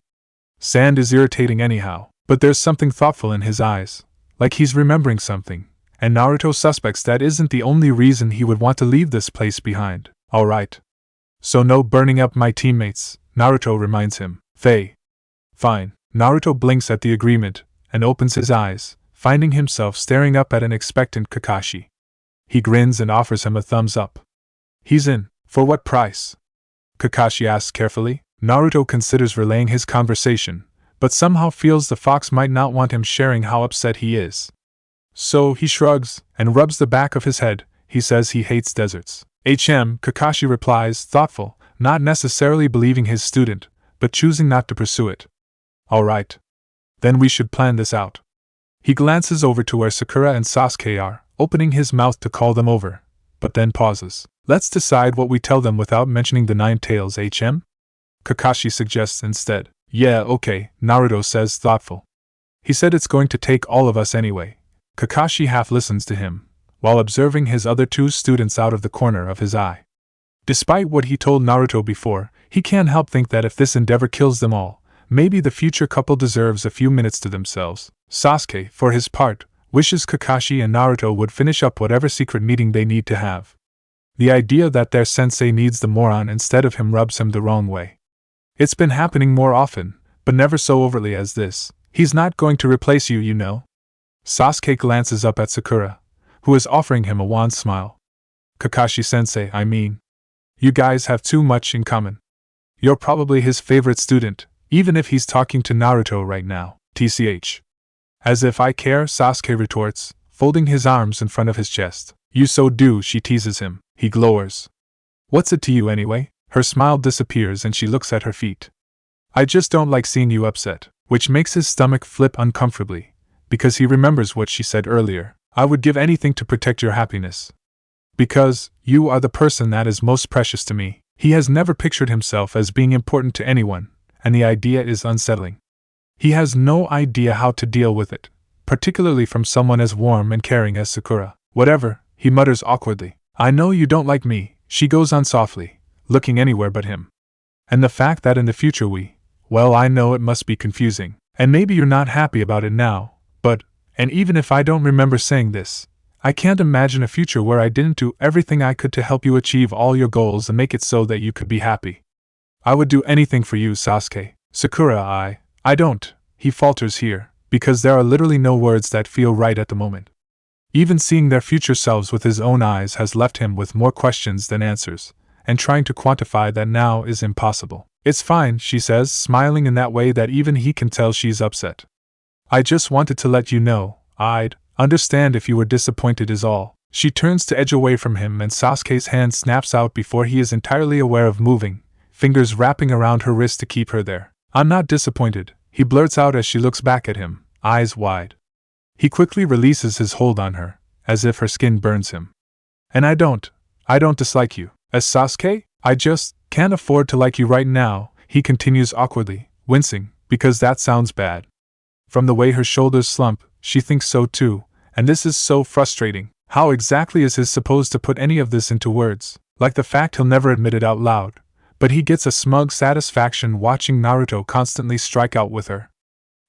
Sand is irritating anyhow, but there's something thoughtful in his eyes, like he's remembering something, and Naruto suspects that isn't the only reason he would want to leave this place behind. Alright. So no burning up my teammates, Naruto reminds him. Fine. Naruto blinks at the agreement, and opens his eyes, finding himself staring up at an expectant Kakashi. He grins and offers him a thumbs up. He's in. For what price? Kakashi asks carefully. Naruto considers relaying his conversation, but somehow feels the fox might not want him sharing how upset he is. So he shrugs, and rubs the back of his head. He says he hates deserts. Kakashi replies, thoughtful, not necessarily believing his student, but choosing not to pursue it. Alright. Then we should plan this out. He glances over to where Sakura and Sasuke are, opening his mouth to call them over, but then pauses. Let's decide what we tell them without mentioning the 9 tails, Kakashi suggests instead. Yeah, okay, Naruto says, thoughtful. He said it's going to take all of us anyway. Kakashi half listens to him, while observing his other 2 students out of the corner of his eye. Despite what he told Naruto before, he can't help think that if this endeavor kills them all, maybe the future couple deserves a few minutes to themselves. Sasuke, for his part, wishes Kakashi and Naruto would finish up whatever secret meeting they need to have. The idea that their sensei needs the moron instead of him rubs him the wrong way. It's been happening more often, but never so overtly as this. He's not going to replace you, you know. Sasuke glances up at Sakura, who is offering him a wan smile. Kakashi-sensei, I mean. You guys have too much in common. You're probably his favorite student, even if he's talking to Naruto right now. TCH. As if I care, Sasuke retorts, folding his arms in front of his chest. You so do, she teases him. He glowers. What's it to you anyway? Her smile disappears and she looks at her feet. I just don't like seeing you upset, which makes his stomach flip uncomfortably, because he remembers what she said earlier. I would give anything to protect your happiness. Because you are the person that is most precious to me. He has never pictured himself as being important to anyone, and the idea is unsettling. He has no idea how to deal with it, particularly from someone as warm and caring as Sakura. Whatever, he mutters awkwardly. I know you don't like me, she goes on softly, looking anywhere but him. And the fact that in the future well, I know it must be confusing, and maybe you're not happy about it now, but, and even if I don't remember saying this, I can't imagine a future where I didn't do everything I could to help you achieve all your goals and make it so that you could be happy. I would do anything for you, Sasuke. Sakura, I don't, he falters here, because there are literally no words that feel right at the moment. Even seeing their future selves with his own eyes has left him with more questions than answers, and trying to quantify that now is impossible. It's fine, she says, smiling in that way that even he can tell she's upset. I just wanted to let you know, I'd understand if you were disappointed is all. She turns to edge away from him and Sasuke's hand snaps out before he is entirely aware of moving, fingers wrapping around her wrist to keep her there. I'm not disappointed, he blurts out as she looks back at him, eyes wide. He quickly releases his hold on her, as if her skin burns him. And I don't dislike you. As Sasuke, I just can't afford to like you right now, he continues awkwardly, wincing, because that sounds bad. From the way her shoulders slump, she thinks so too, and this is so frustrating. How exactly is he supposed to put any of this into words? Like the fact he'll never admit it out loud, but he gets a smug satisfaction watching Naruto constantly strike out with her.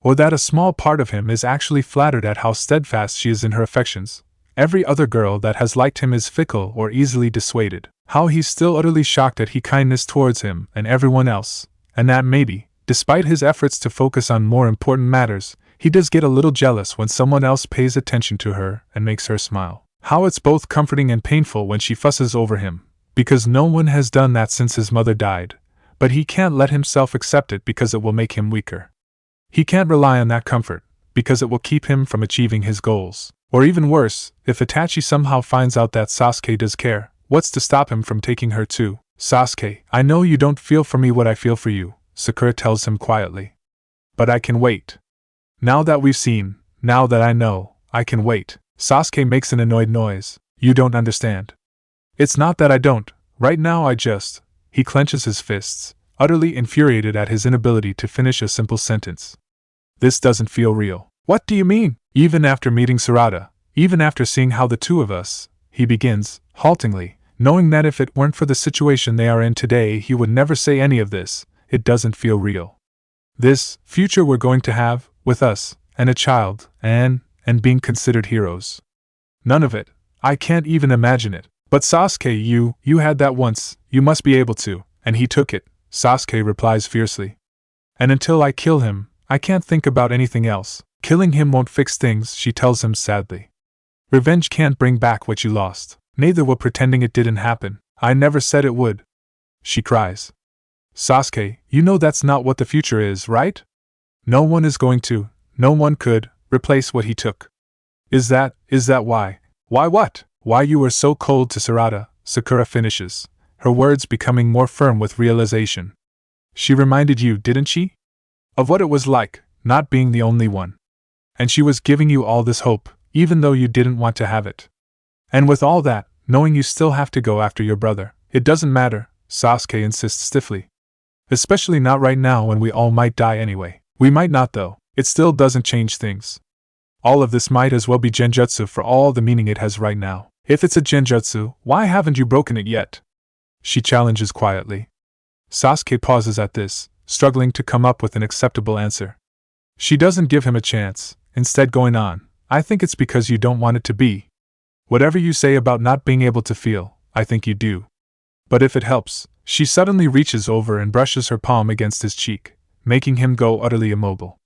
Or that a small part of him is actually flattered at how steadfast she is in her affections, Every other girl that has liked him is fickle or easily dissuaded. How he's still utterly shocked at his kindness towards him and everyone else, and that maybe, despite his efforts to focus on more important matters, he does get a little jealous when someone else pays attention to her and makes her smile. How it's both comforting and painful when she fusses over him, because no one has done that since his mother died, but he can't let himself accept it because it will make him weaker. He can't rely on that comfort, because it will keep him from achieving his goals. Or even worse, if Itachi somehow finds out that Sasuke does care, what's to stop him from taking her too? Sasuke, I know you don't feel for me what I feel for you, Sakura tells him quietly. But I can wait. Now that we've seen, now that I know, I can wait. Sasuke makes an annoyed noise. You don't understand. It's not that I don't, right now I just… He clenches his fists, utterly infuriated at his inability to finish a simple sentence. This doesn't feel real. What do you mean? Even after meeting Sarada, even after seeing how the two of us, he begins, haltingly, knowing that if it weren't for the situation they are in today he would never say any of this, it doesn't feel real. This future we're going to have, with us, and a child, and being considered heroes. None of it. I can't even imagine it. But Sasuke, you had that once, you must be able to, and he took it, Sasuke replies fiercely. And until I kill him, I can't think about anything else. Killing him won't fix things, she tells him sadly. Revenge can't bring back what you lost. Neither will pretending it didn't happen. I never said it would. She cries. Sasuke, you know that's not what the future is, right? No one is going to, no one could, replace what he took. Is that why? Why what? Why you were so cold to Sarada, Sakura finishes, her words becoming more firm with realization. She reminded you, didn't she? Of what it was like, not being the only one. And she was giving you all this hope, even though you didn't want to have it. And with all that, knowing you still have to go after your brother, it doesn't matter, Sasuke insists stiffly. Especially not right now when we all might die anyway. We might not though, it still doesn't change things. All of this might as well be genjutsu for all the meaning it has right now. If it's a genjutsu, why haven't you broken it yet? She challenges quietly. Sasuke pauses at this, struggling to come up with an acceptable answer. She doesn't give him a chance, instead going on, I think it's because you don't want it to be. Whatever you say about not being able to feel, I think you do. But if it helps, she suddenly reaches over and brushes her palm against his cheek, making him go utterly immobile.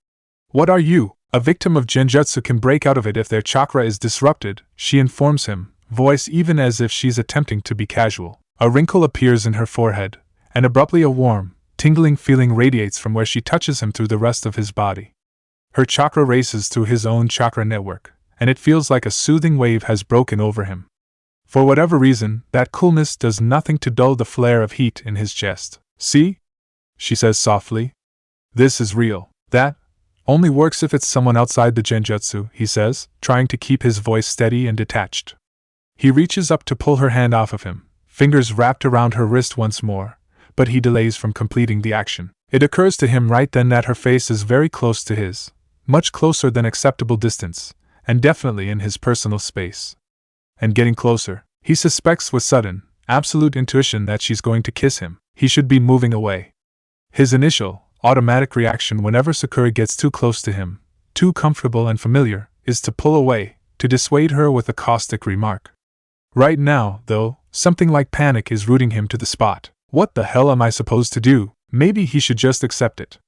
What are you? A victim of genjutsu can break out of it if their chakra is disrupted, she informs him, voice even as if she's attempting to be casual. A wrinkle appears in her forehead, and abruptly a warm, tingling feeling radiates from where she touches him through the rest of his body. Her chakra races through his own chakra network, and it feels like a soothing wave has broken over him. For whatever reason, that coolness does nothing to dull the flare of heat in his chest. See? She says softly. This is real. That only works if it's someone outside the genjutsu, he says, trying to keep his voice steady and detached. He reaches up to pull her hand off of him, fingers wrapped around her wrist once more, but he delays from completing the action. It occurs to him right then that her face is very close to his, much closer than acceptable distance, and definitely in his personal space. And getting closer, he suspects with sudden, absolute intuition that she's going to kiss him. He should be moving away. His initial, automatic reaction whenever Sakura gets too close to him, too comfortable and familiar, is to pull away, to dissuade her with a caustic remark. Right now, though, something like panic is rooting him to the spot. What the hell am I supposed to do? Maybe he should just accept it.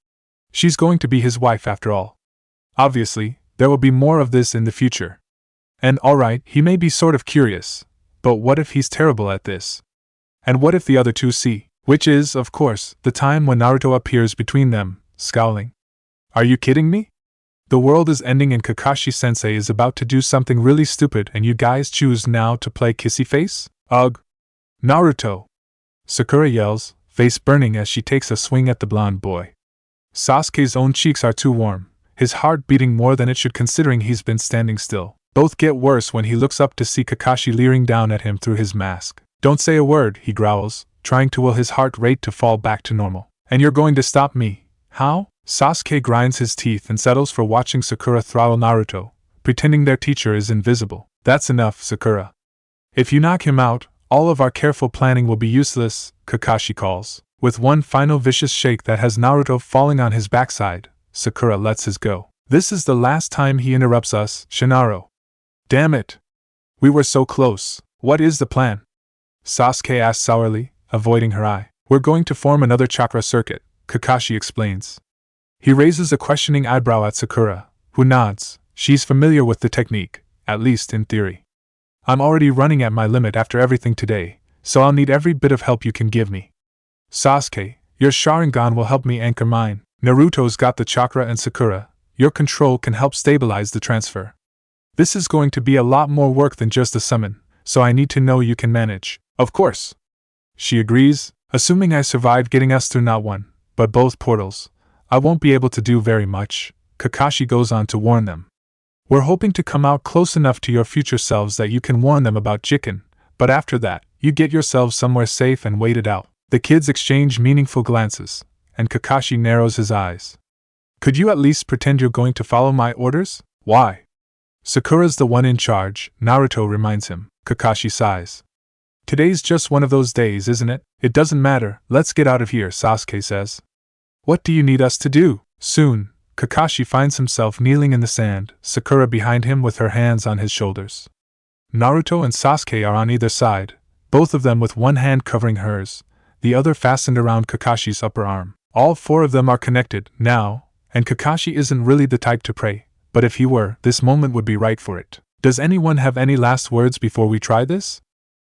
She's going to be his wife after all. Obviously, there will be more of this in the future. And alright, he may be sort of curious, but what if he's terrible at this? And what if the other two see? Which is, of course, the time when Naruto appears between them, scowling. Are you kidding me? The world is ending and Kakashi-sensei is about to do something really stupid and you guys choose now to play kissy face? Ugh. Naruto! Sakura yells, face burning as she takes a swing at the blonde boy. Sasuke's own cheeks are too warm, his heart beating more than it should considering he's been standing still. Both get worse when he looks up to see Kakashi leering down at him through his mask. Don't say a word, he growls, trying to will his heart rate to fall back to normal. And you're going to stop me? How? Sasuke grinds his teeth and settles for watching Sakura throttle Naruto, pretending their teacher is invisible. That's enough, Sakura. If you knock him out, all of our careful planning will be useless, Kakashi calls. With one final vicious shake that has Naruto falling on his backside, Sakura lets his go. This is the last time he interrupts us, Shinaro. Damn it! We were so close. What is the plan? Sasuke asks sourly, avoiding her eye. We're going to form another chakra circuit, Kakashi explains. He raises a questioning eyebrow at Sakura, who nods. She's familiar with the technique, at least in theory. I'm already running at my limit after everything today, so I'll need every bit of help you can give me. Sasuke, your Sharingan will help me anchor mine. Naruto's got the chakra and Sakura, your control can help stabilize the transfer. This is going to be a lot more work than just a summon, so I need to know you can manage. Of course. She agrees, assuming I survive getting us through not one, but both portals. I won't be able to do very much, Kakashi goes on to warn them. We're hoping to come out close enough to your future selves that you can warn them about Jiken, but after that, you get yourselves somewhere safe and wait it out. The kids exchange meaningful glances, and Kakashi narrows his eyes. Could you at least pretend you're going to follow my orders? Why? Sakura's the one in charge, Naruto reminds him. Kakashi sighs. Today's just one of those days, isn't it? It doesn't matter, let's get out of here, Sasuke says. What do you need us to do? Soon, Kakashi finds himself kneeling in the sand, Sakura behind him with her hands on his shoulders. Naruto and Sasuke are on either side, both of them with one hand covering hers, the other fastened around Kakashi's upper arm. All four of them are connected, now, and Kakashi isn't really the type to pray, but if he were, this moment would be right for it. Does anyone have any last words before we try this?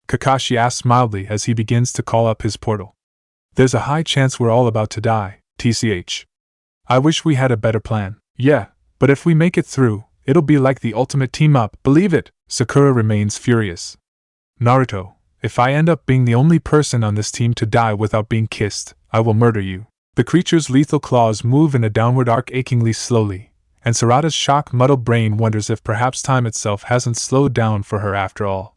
Kakashi asks mildly as he begins to call up his portal. There's a high chance we're all about to die, TCH. I wish we had a better plan. Yeah, but if we make it through, it'll be like the ultimate team-up, believe it? Sakura remains furious. Naruto, if I end up being the only person on this team to die without being kissed, I will murder you. The creature's lethal claws move in a downward arc achingly slowly, and Sarada's shock-muddled brain wonders if perhaps time itself hasn't slowed down for her after all.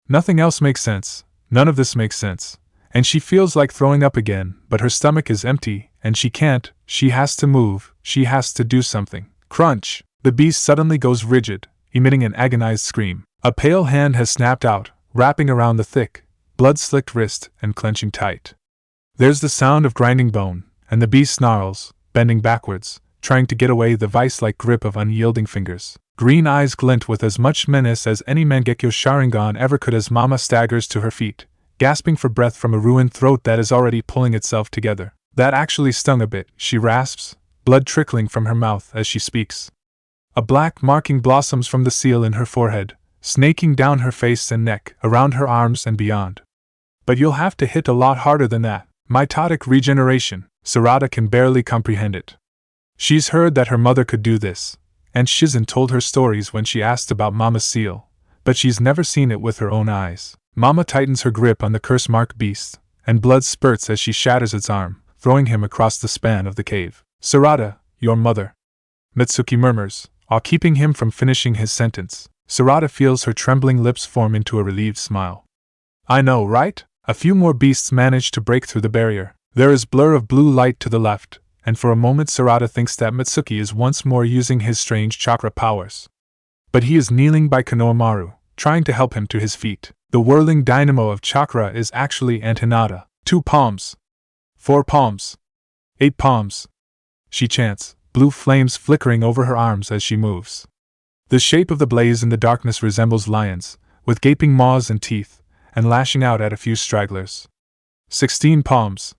Nothing else makes sense, none of this makes sense, and she feels like throwing up again, but her stomach is empty, and she can't, she has to move, she has to do something. Crunch! The beast suddenly goes rigid, emitting an agonized scream. A pale hand has snapped out, wrapping around the thick, blood-slicked wrist and clenching tight. There's the sound of grinding bone, and the beast snarls, bending backwards, trying to get away the vice-like grip of unyielding fingers. Green eyes glint with as much menace as any Mangekyo Sharingan ever could as Mama staggers to her feet, gasping for breath from a ruined throat that is already pulling itself together. That actually stung a bit, she rasps, blood trickling from her mouth as she speaks. A black marking blossoms from the seal in her forehead, snaking down her face and neck, around her arms and beyond. But you'll have to hit a lot harder than that. Mitotic regeneration. Sarada can barely comprehend it. She's heard that her mother could do this, and Shizen told her stories when she asked about Mama's seal, but she's never seen it with her own eyes. Mama tightens her grip on the curse-marked beast, and blood spurts as she shatters its arm, throwing him across the span of the cave. Sarada, your mother. Mitsuki murmurs, while keeping him from finishing his sentence. Sarada feels her trembling lips form into a relieved smile. I know, right? A few more beasts manage to break through the barrier. There is blur of blue light to the left, and for a moment Sarada thinks that Mitsuki is once more using his strange chakra powers. But he is kneeling by Konohamaru, trying to help him to his feet. The whirling dynamo of chakra is actually Aunt Hinata. 2 palms. 4 palms. 8 palms. She chants, blue flames flickering over her arms as she moves. The shape of the blaze in the darkness resembles lions, with gaping maws and teeth, and lashing out at a few stragglers. 16 palms.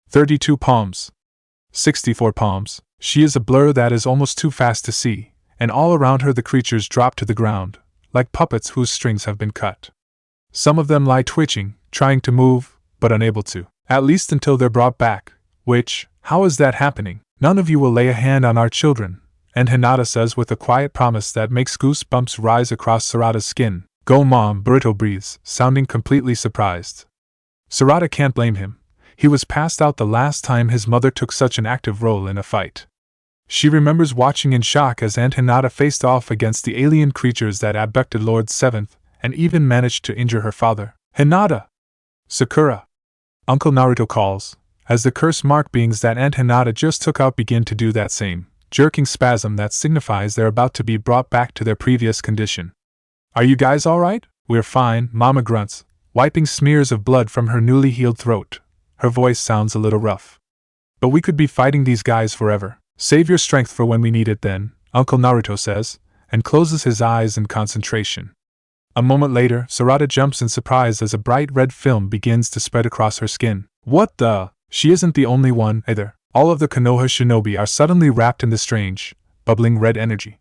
32 palms. 64 palms. She is a blur that is almost too fast to see, and all around her the creatures drop to the ground, like puppets whose strings have been cut. Some of them lie twitching, trying to move, but unable to, at least until they're brought back, which, how is that happening? None of you will lay a hand on our children, and Hinata says with a quiet promise that makes goosebumps rise across Sarada's skin. Go Mom, Boruto breathes, sounding completely surprised. Sarada can't blame him. He was passed out the last time his mother took such an active role in a fight. She remembers watching in shock as Aunt Hinata faced off against the alien creatures that abducted Lord Seventh, and even managed to injure her father. Hinata! Sakura! Uncle Naruto calls, as the curse-marked beings that Aunt Hinata just took out begin to do that same jerking spasm that signifies they're about to be brought back to their previous condition. Are you guys alright? We're fine, Mama grunts, wiping smears of blood from her newly healed throat. Her voice sounds a little rough. But we could be fighting these guys forever. Save your strength for when we need it then, Uncle Naruto says, and closes his eyes in concentration. A moment later, Sarada jumps in surprise as a bright red film begins to spread across her skin. What the? She isn't the only one, either. All of the Konoha shinobi are suddenly wrapped in the strange, bubbling red energy.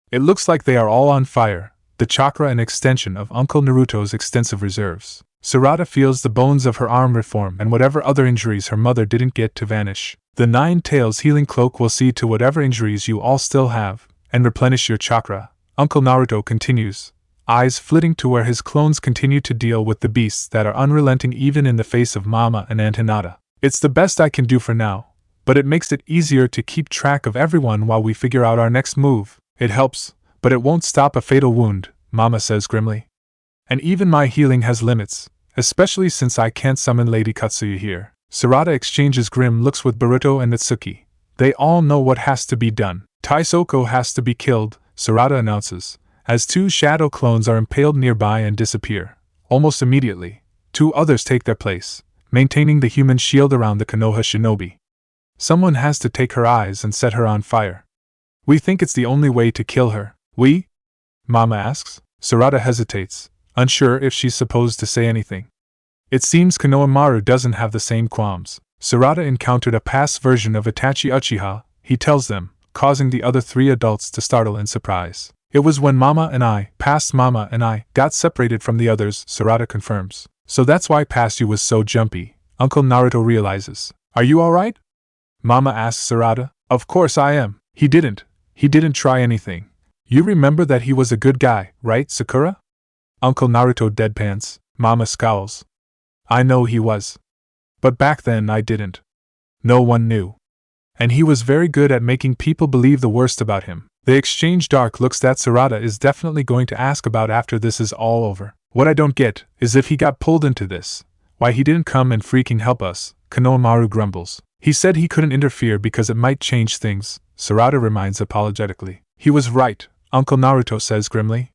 It looks like they are all on fire, the chakra an extension of Uncle Naruto's extensive reserves. Sarada feels the bones of her arm reform and whatever other injuries her mother didn't get to vanish. The 9 Tails healing cloak will see to whatever injuries you all still have, and replenish your chakra, Uncle Naruto continues, eyes flitting to where his clones continue to deal with the beasts that are unrelenting even in the face of Mama and Aunt Hinata. It's the best I can do for now, but it makes it easier to keep track of everyone while we figure out our next move. It helps, but it won't stop a fatal wound, Mama says grimly. And even my healing has limits, especially since I can't summon Lady Katsuya here. Sarada exchanges grim looks with Boruto and Mitsuki. They all know what has to be done. Taisoko has to be killed, Sarada announces, as 2 shadow clones are impaled nearby and disappear. Almost immediately, 2 others take their place, maintaining the human shield around the Konoha shinobi. Someone has to take her eyes and set her on fire. We think it's the only way to kill her. We? Mama asks. Sarada hesitates, unsure if she's supposed to say anything. It seems Konohamaru doesn't have the same qualms. Sarada encountered a past version of Itachi Uchiha, he tells them, causing the other 3 adults to startle in surprise. It was when Mama and I, got separated from the others, Sarada confirms. So that's why past you was so jumpy, Uncle Naruto realizes. Are you alright? Mama asks Sarada. Of course I am. He didn't try anything. You remember that he was a good guy, right, Sakura? Uncle Naruto deadpans. Mama scowls. I know he was. But back then I didn't. No one knew. And he was very good at making people believe the worst about him. They exchange dark looks that Sarada is definitely going to ask about after this is all over. What I don't get is if he got pulled into this, why he didn't come and freaking help us, Konohamaru grumbles. He said he couldn't interfere because it might change things, Sarada reminds apologetically. He was right, Uncle Naruto says grimly.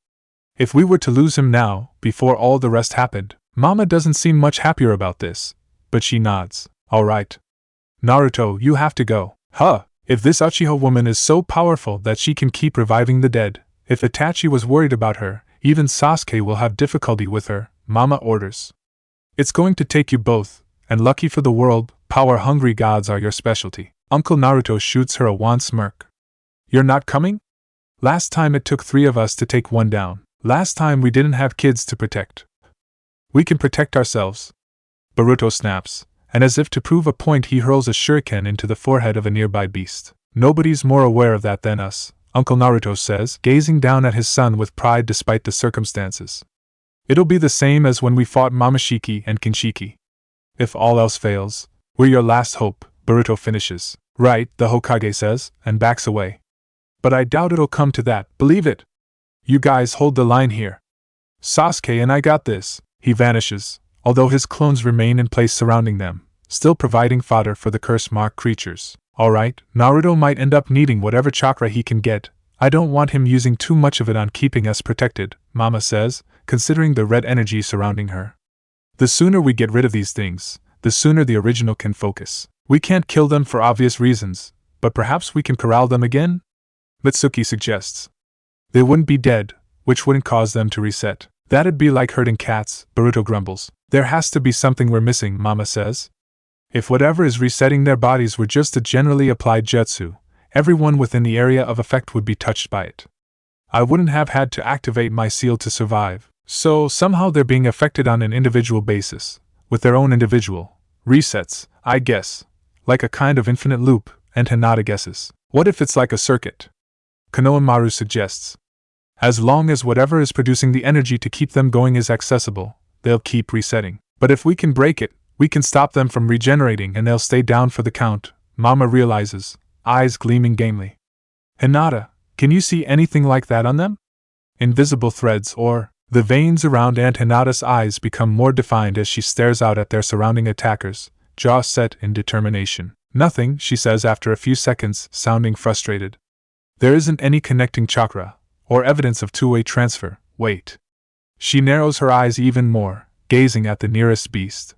If we were to lose him now, before all the rest happened, Mama doesn't seem much happier about this, but she nods. Alright. Naruto, you have to go. Huh, if this Uchiha woman is so powerful that she can keep reviving the dead, if Itachi was worried about her, even Sasuke will have difficulty with her, Mama orders. It's going to take you both, and lucky for the world, power-hungry gods are your specialty. Uncle Naruto shoots her a wan smirk. You're not coming? Last time it took 3 of us to take one down. Last time we didn't have kids to protect. We can protect ourselves. Boruto snaps, and as if to prove a point he hurls a shuriken into the forehead of a nearby beast. Nobody's more aware of that than us, Uncle Naruto says, gazing down at his son with pride despite the circumstances. It'll be the same as when we fought Momoshiki and Kinshiki. If all else fails, we're your last hope, Boruto finishes. Right, the Hokage says, and backs away. But I doubt it'll come to that, believe it. You guys hold the line here. Sasuke and I got this. He vanishes, although his clones remain in place surrounding them, still providing fodder for the curse-marked creatures. Alright, Naruto might end up needing whatever chakra he can get. I don't want him using too much of it on keeping us protected, Mama says, considering the red energy surrounding her. The sooner we get rid of these things, the sooner the original can focus. We can't kill them for obvious reasons, but perhaps we can corral them again? Mitsuki suggests. They wouldn't be dead, which wouldn't cause them to reset. That'd be like herding cats, Boruto grumbles. There has to be something we're missing, Mama says. If whatever is resetting their bodies were just a generally applied jutsu, everyone within the area of effect would be touched by it. I wouldn't have had to activate my seal to survive. So somehow they're being affected on an individual basis, with their own individual resets, I guess. Like a kind of infinite loop, and Hinata guesses. What if it's like a circuit? Konohamaru suggests. As long as whatever is producing the energy to keep them going is accessible, they'll keep resetting. But if we can break it, we can stop them from regenerating and they'll stay down for the count, Mama realizes, eyes gleaming gamely. Hinata, can you see anything like that on them? Invisible threads or... The veins around Aunt Hinata's eyes become more defined as she stares out at their surrounding attackers, jaw set in determination. Nothing, she says after a few seconds, sounding frustrated. There isn't any connecting chakra, or evidence of two-way transfer. Wait. She narrows her eyes even more, gazing at the nearest beast.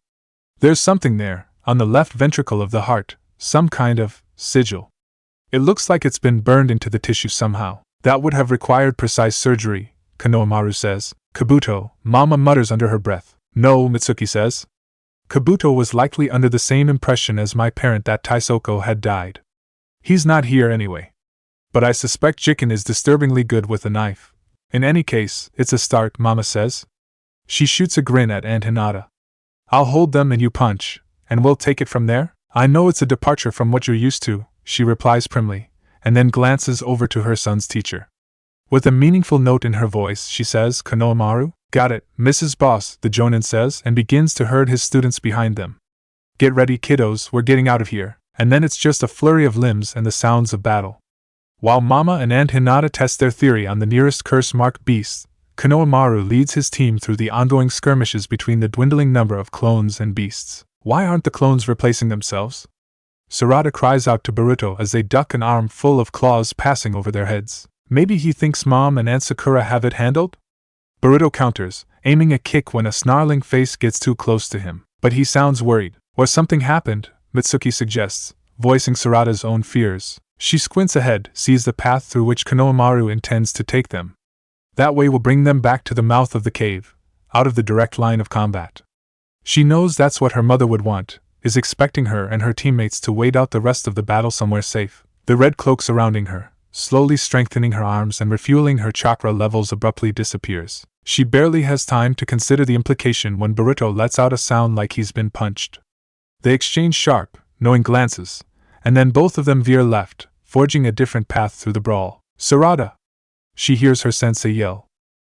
There's something there, on the left ventricle of the heart, some kind of sigil. It looks like it's been burned into the tissue somehow. That would have required precise surgery, Konohamaru says. Kabuto, Mama mutters under her breath. No, Mitsuki says. Kabuto was likely under the same impression as my parent that Taisoko had died. He's not here anyway. But I suspect Jiken is disturbingly good with a knife. In any case, it's a start, Mama says. She shoots a grin at Aunt Hinata. I'll hold them and you punch, and we'll take it from there? I know it's a departure from what you're used to, she replies primly, and then glances over to her son's teacher. With a meaningful note in her voice, she says, Konohamaru? Got it, Mrs. Boss, the Jonin says, and begins to herd his students behind them. Get ready, kiddos, we're getting out of here, and then it's just a flurry of limbs and the sounds of battle. While Mama and Aunt Hinata test their theory on the nearest curse-marked beasts, Konohamaru leads his team through the ongoing skirmishes between the dwindling number of clones and beasts. Why aren't the clones replacing themselves? Sarada cries out to Boruto as they duck an arm full of claws passing over their heads. Maybe he thinks Mom and Aunt Sakura have it handled? Boruto counters, aiming a kick when a snarling face gets too close to him. But he sounds worried. Or something happened, Mitsuki suggests, voicing Sarada's own fears. She squints ahead, sees the path through which Konohamaru intends to take them. That way will bring them back to the mouth of the cave, out of the direct line of combat. She knows that's what her mother would want, is expecting her and her teammates to wait out the rest of the battle somewhere safe. The red cloak surrounding her, slowly strengthening her arms and refueling her chakra levels, abruptly disappears. She barely has time to consider the implication when Boruto lets out a sound like he's been punched. They exchange sharp, knowing glances, and then both of them veer left, forging a different path through the brawl. Sarada! She hears her sensei yell.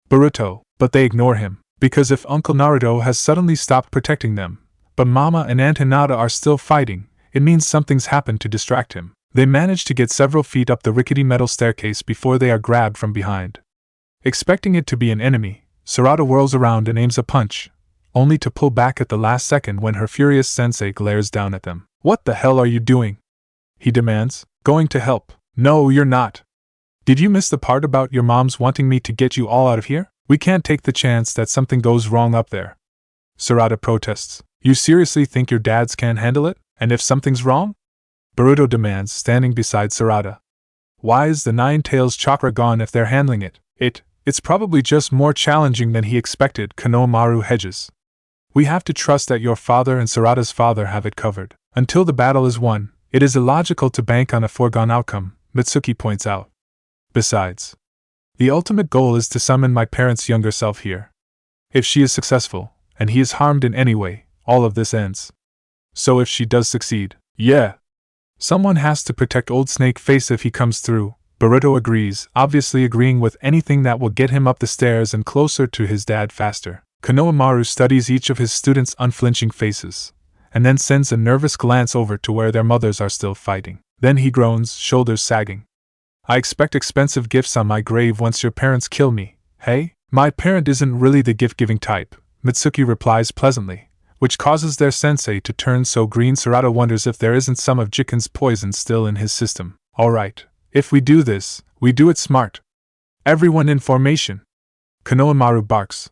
Boruto, but they ignore him, because if Uncle Naruto has suddenly stopped protecting them, but Mama and Aunt Hinata are still fighting, it means something's happened to distract him. They manage to get several feet up the rickety metal staircase before they are grabbed from behind. Expecting it to be an enemy, Sarada whirls around and aims a punch, only to pull back at the last second when her furious sensei glares down at them. What the hell are you doing? He demands. Going to help. No, you're not. Did you miss the part about your mom's wanting me to get you all out of here? We can't take the chance that something goes wrong up there. Sarada protests. You seriously think your dads can't handle it? And if something's wrong? Boruto demands, standing beside Sarada. Why is the Nine Tails chakra gone if they're handling it? It's probably just more challenging than he expected, Konohamaru hedges. We have to trust that your father and Sarada's father have it covered. Until the battle is won, it is illogical to bank on a foregone outcome, Mitsuki points out. Besides, the ultimate goal is to summon my parents' younger self here. If she is successful, and he is harmed in any way, all of this ends. So if she does succeed, someone has to protect Old Snake Face if he comes through. Boruto agrees, obviously agreeing with anything that will get him up the stairs and closer to his dad faster. Konohamaru studies each of his students' unflinching faces, and then sends a nervous glance over to where their mothers are still fighting. Then he groans, shoulders sagging. I expect expensive gifts on my grave once your parents kill me, hey? My parent isn't really the gift-giving type, Mitsuki replies pleasantly, which causes their sensei to turn so green. Sarada wonders if there isn't some of Jiken's poison still in his system. Alright, if we do this, we do it smart. Everyone in formation. Konohamaru barks.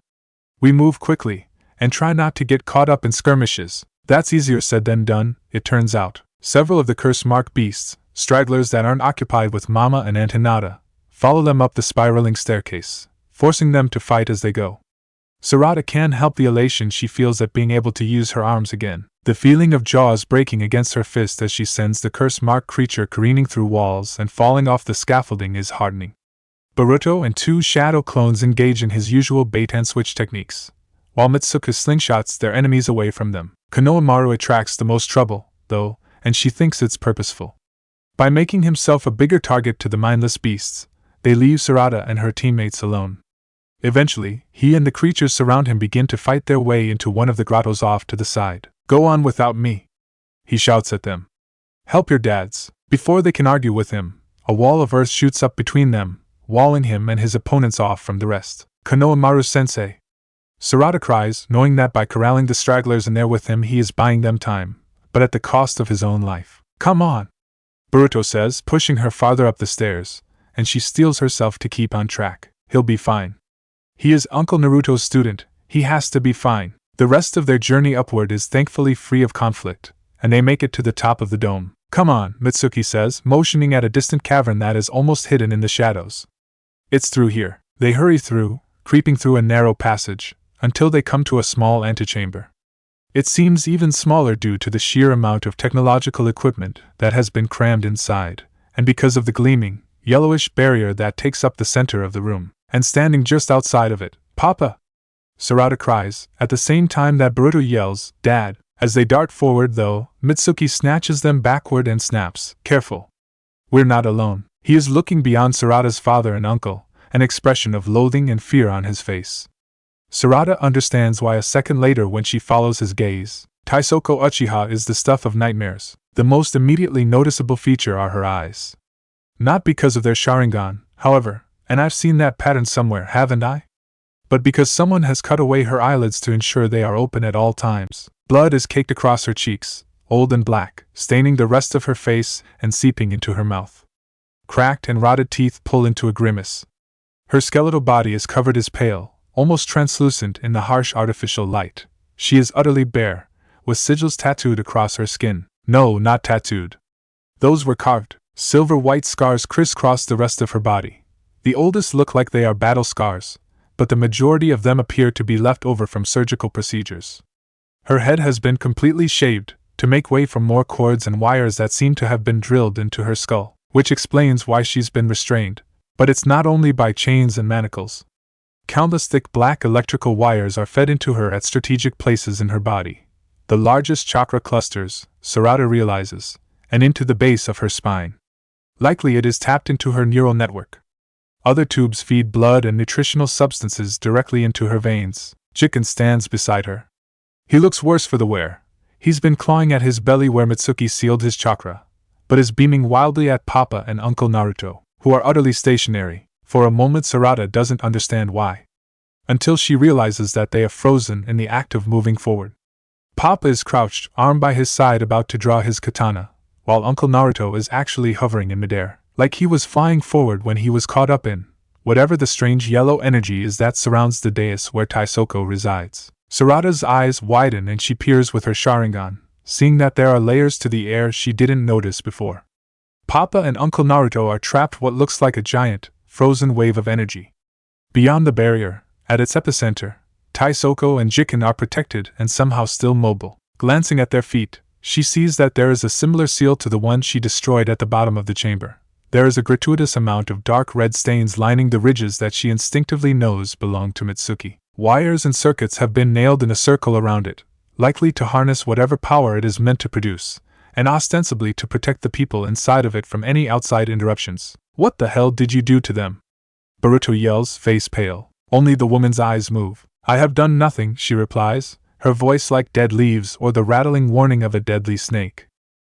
We move quickly, and try not to get caught up in skirmishes. That's easier said than done, it turns out. Several of the curse-marked beasts, stragglers that aren't occupied with Mama and Aunt Hinata, follow them up the spiraling staircase, forcing them to fight as they go. Sarada can't help the elation she feels at being able to use her arms again. The feeling of jaws breaking against her fist as she sends the curse-marked creature careening through walls and falling off the scaffolding is hardening. Boruto and two shadow clones engage in his usual bait-and-switch techniques, while Mitsuka slingshots their enemies away from them. Konohamaru attracts the most trouble, though, and she thinks it's purposeful. By making himself a bigger target to the mindless beasts, they leave Sarada and her teammates alone. Eventually, he and the creatures surround him begin to fight their way into one of the grottos off to the side. Go on without me, he shouts at them. Help your dads. Before they can argue with him, a wall of earth shoots up between them, walling him and his opponents off from the rest. Konohamaru-sensei. Sarada cries, knowing that by corralling the stragglers and there with him he is buying them time, but at the cost of his own life. Come on, Boruto says, pushing her farther up the stairs, and she steels herself to keep on track. He'll be fine. He is Uncle Naruto's student, he has to be fine. The rest of their journey upward is thankfully free of conflict, and they make it to the top of the dome. Come on, Mitsuki says, motioning at a distant cavern that is almost hidden in the shadows. It's through here. They hurry through, creeping through a narrow passage, until they come to a small antechamber. It seems even smaller due to the sheer amount of technological equipment that has been crammed inside, and because of the gleaming, yellowish barrier that takes up the center of the room. And standing just outside of it, "Papa!" Sarada cries, at the same time that Boruto yells, "Dad!" As they dart forward though, Mitsuki snatches them backward and snaps, "Careful! We're not alone." He is looking beyond Sarada's father and uncle, an expression of loathing and fear on his face. Sarada understands why a second later when she follows his gaze. Taisoko Uchiha is the stuff of nightmares. The most immediately noticeable feature are her eyes. Not because of their Sharingan, however, and I've seen that pattern somewhere, haven't I? But because someone has cut away her eyelids to ensure they are open at all times. Blood is caked across her cheeks, old and black, staining the rest of her face and seeping into her mouth. Cracked and rotted teeth pull into a grimace. Her skeletal body is covered as pale, almost translucent in the harsh artificial light. She is utterly bare, with sigils tattooed across her skin. No, not tattooed. Those were carved. Silver-white scars crisscross the rest of her body. The oldest look like they are battle scars, but the majority of them appear to be left over from surgical procedures. Her head has been completely shaved, to make way for more cords and wires that seem to have been drilled into her skull, which explains why she's been restrained. But it's not only by chains and manacles. Countless thick black electrical wires are fed into her at strategic places in her body. The largest chakra clusters, Sarada realizes, and into the base of her spine. Likely it is tapped into her neural network. Other tubes feed blood and nutritional substances directly into her veins. Chicken stands beside her. He looks worse for the wear. He's been clawing at his belly where Mitsuki sealed his chakra, but is beaming wildly at Papa and Uncle Naruto, who are utterly stationary. For a moment Sarada doesn't understand why. Until she realizes that they are frozen in the act of moving forward. Papa is crouched, arm by his side about to draw his katana, while Uncle Naruto is actually hovering in midair, like he was flying forward when he was caught up in whatever the strange yellow energy is that surrounds the dais where Taisoko resides. Sarada's eyes widen and she peers with her Sharingan, seeing that there are layers to the air she didn't notice before. Papa and Uncle Naruto are trapped what looks like a giant, frozen wave of energy. Beyond the barrier, at its epicenter, Taisoko and Jiken are protected and somehow still mobile. Glancing at their feet, she sees that there is a similar seal to the one she destroyed at the bottom of the chamber. There is a gratuitous amount of dark red stains lining the ridges that she instinctively knows belong to Mitsuki. Wires and circuits have been nailed in a circle around it, likely to harness whatever power it is meant to produce, and ostensibly to protect the people inside of it from any outside interruptions. "What the hell did you do to them?" Boruto yells, face pale. Only the woman's eyes move. "I have done nothing," she replies, her voice like dead leaves or the rattling warning of a deadly snake.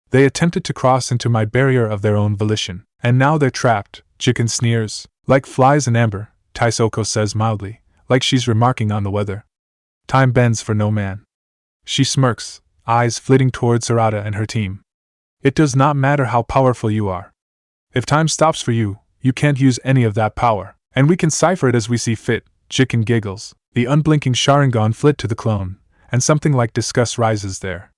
"They attempted to cross into my barrier of their own volition, and now they're trapped," Jiken sneers. "Like flies in amber," Taisoko says mildly, like she's remarking on the weather. "Time bends for no man." She smirks, eyes flitting towards Sarada and her team. "It does not matter how powerful you are. If time stops for you, you can't use any of that power, and we can cipher it as we see fit." Jiken giggles. The unblinking Sharingan flit to the clone, and something like disgust rises there.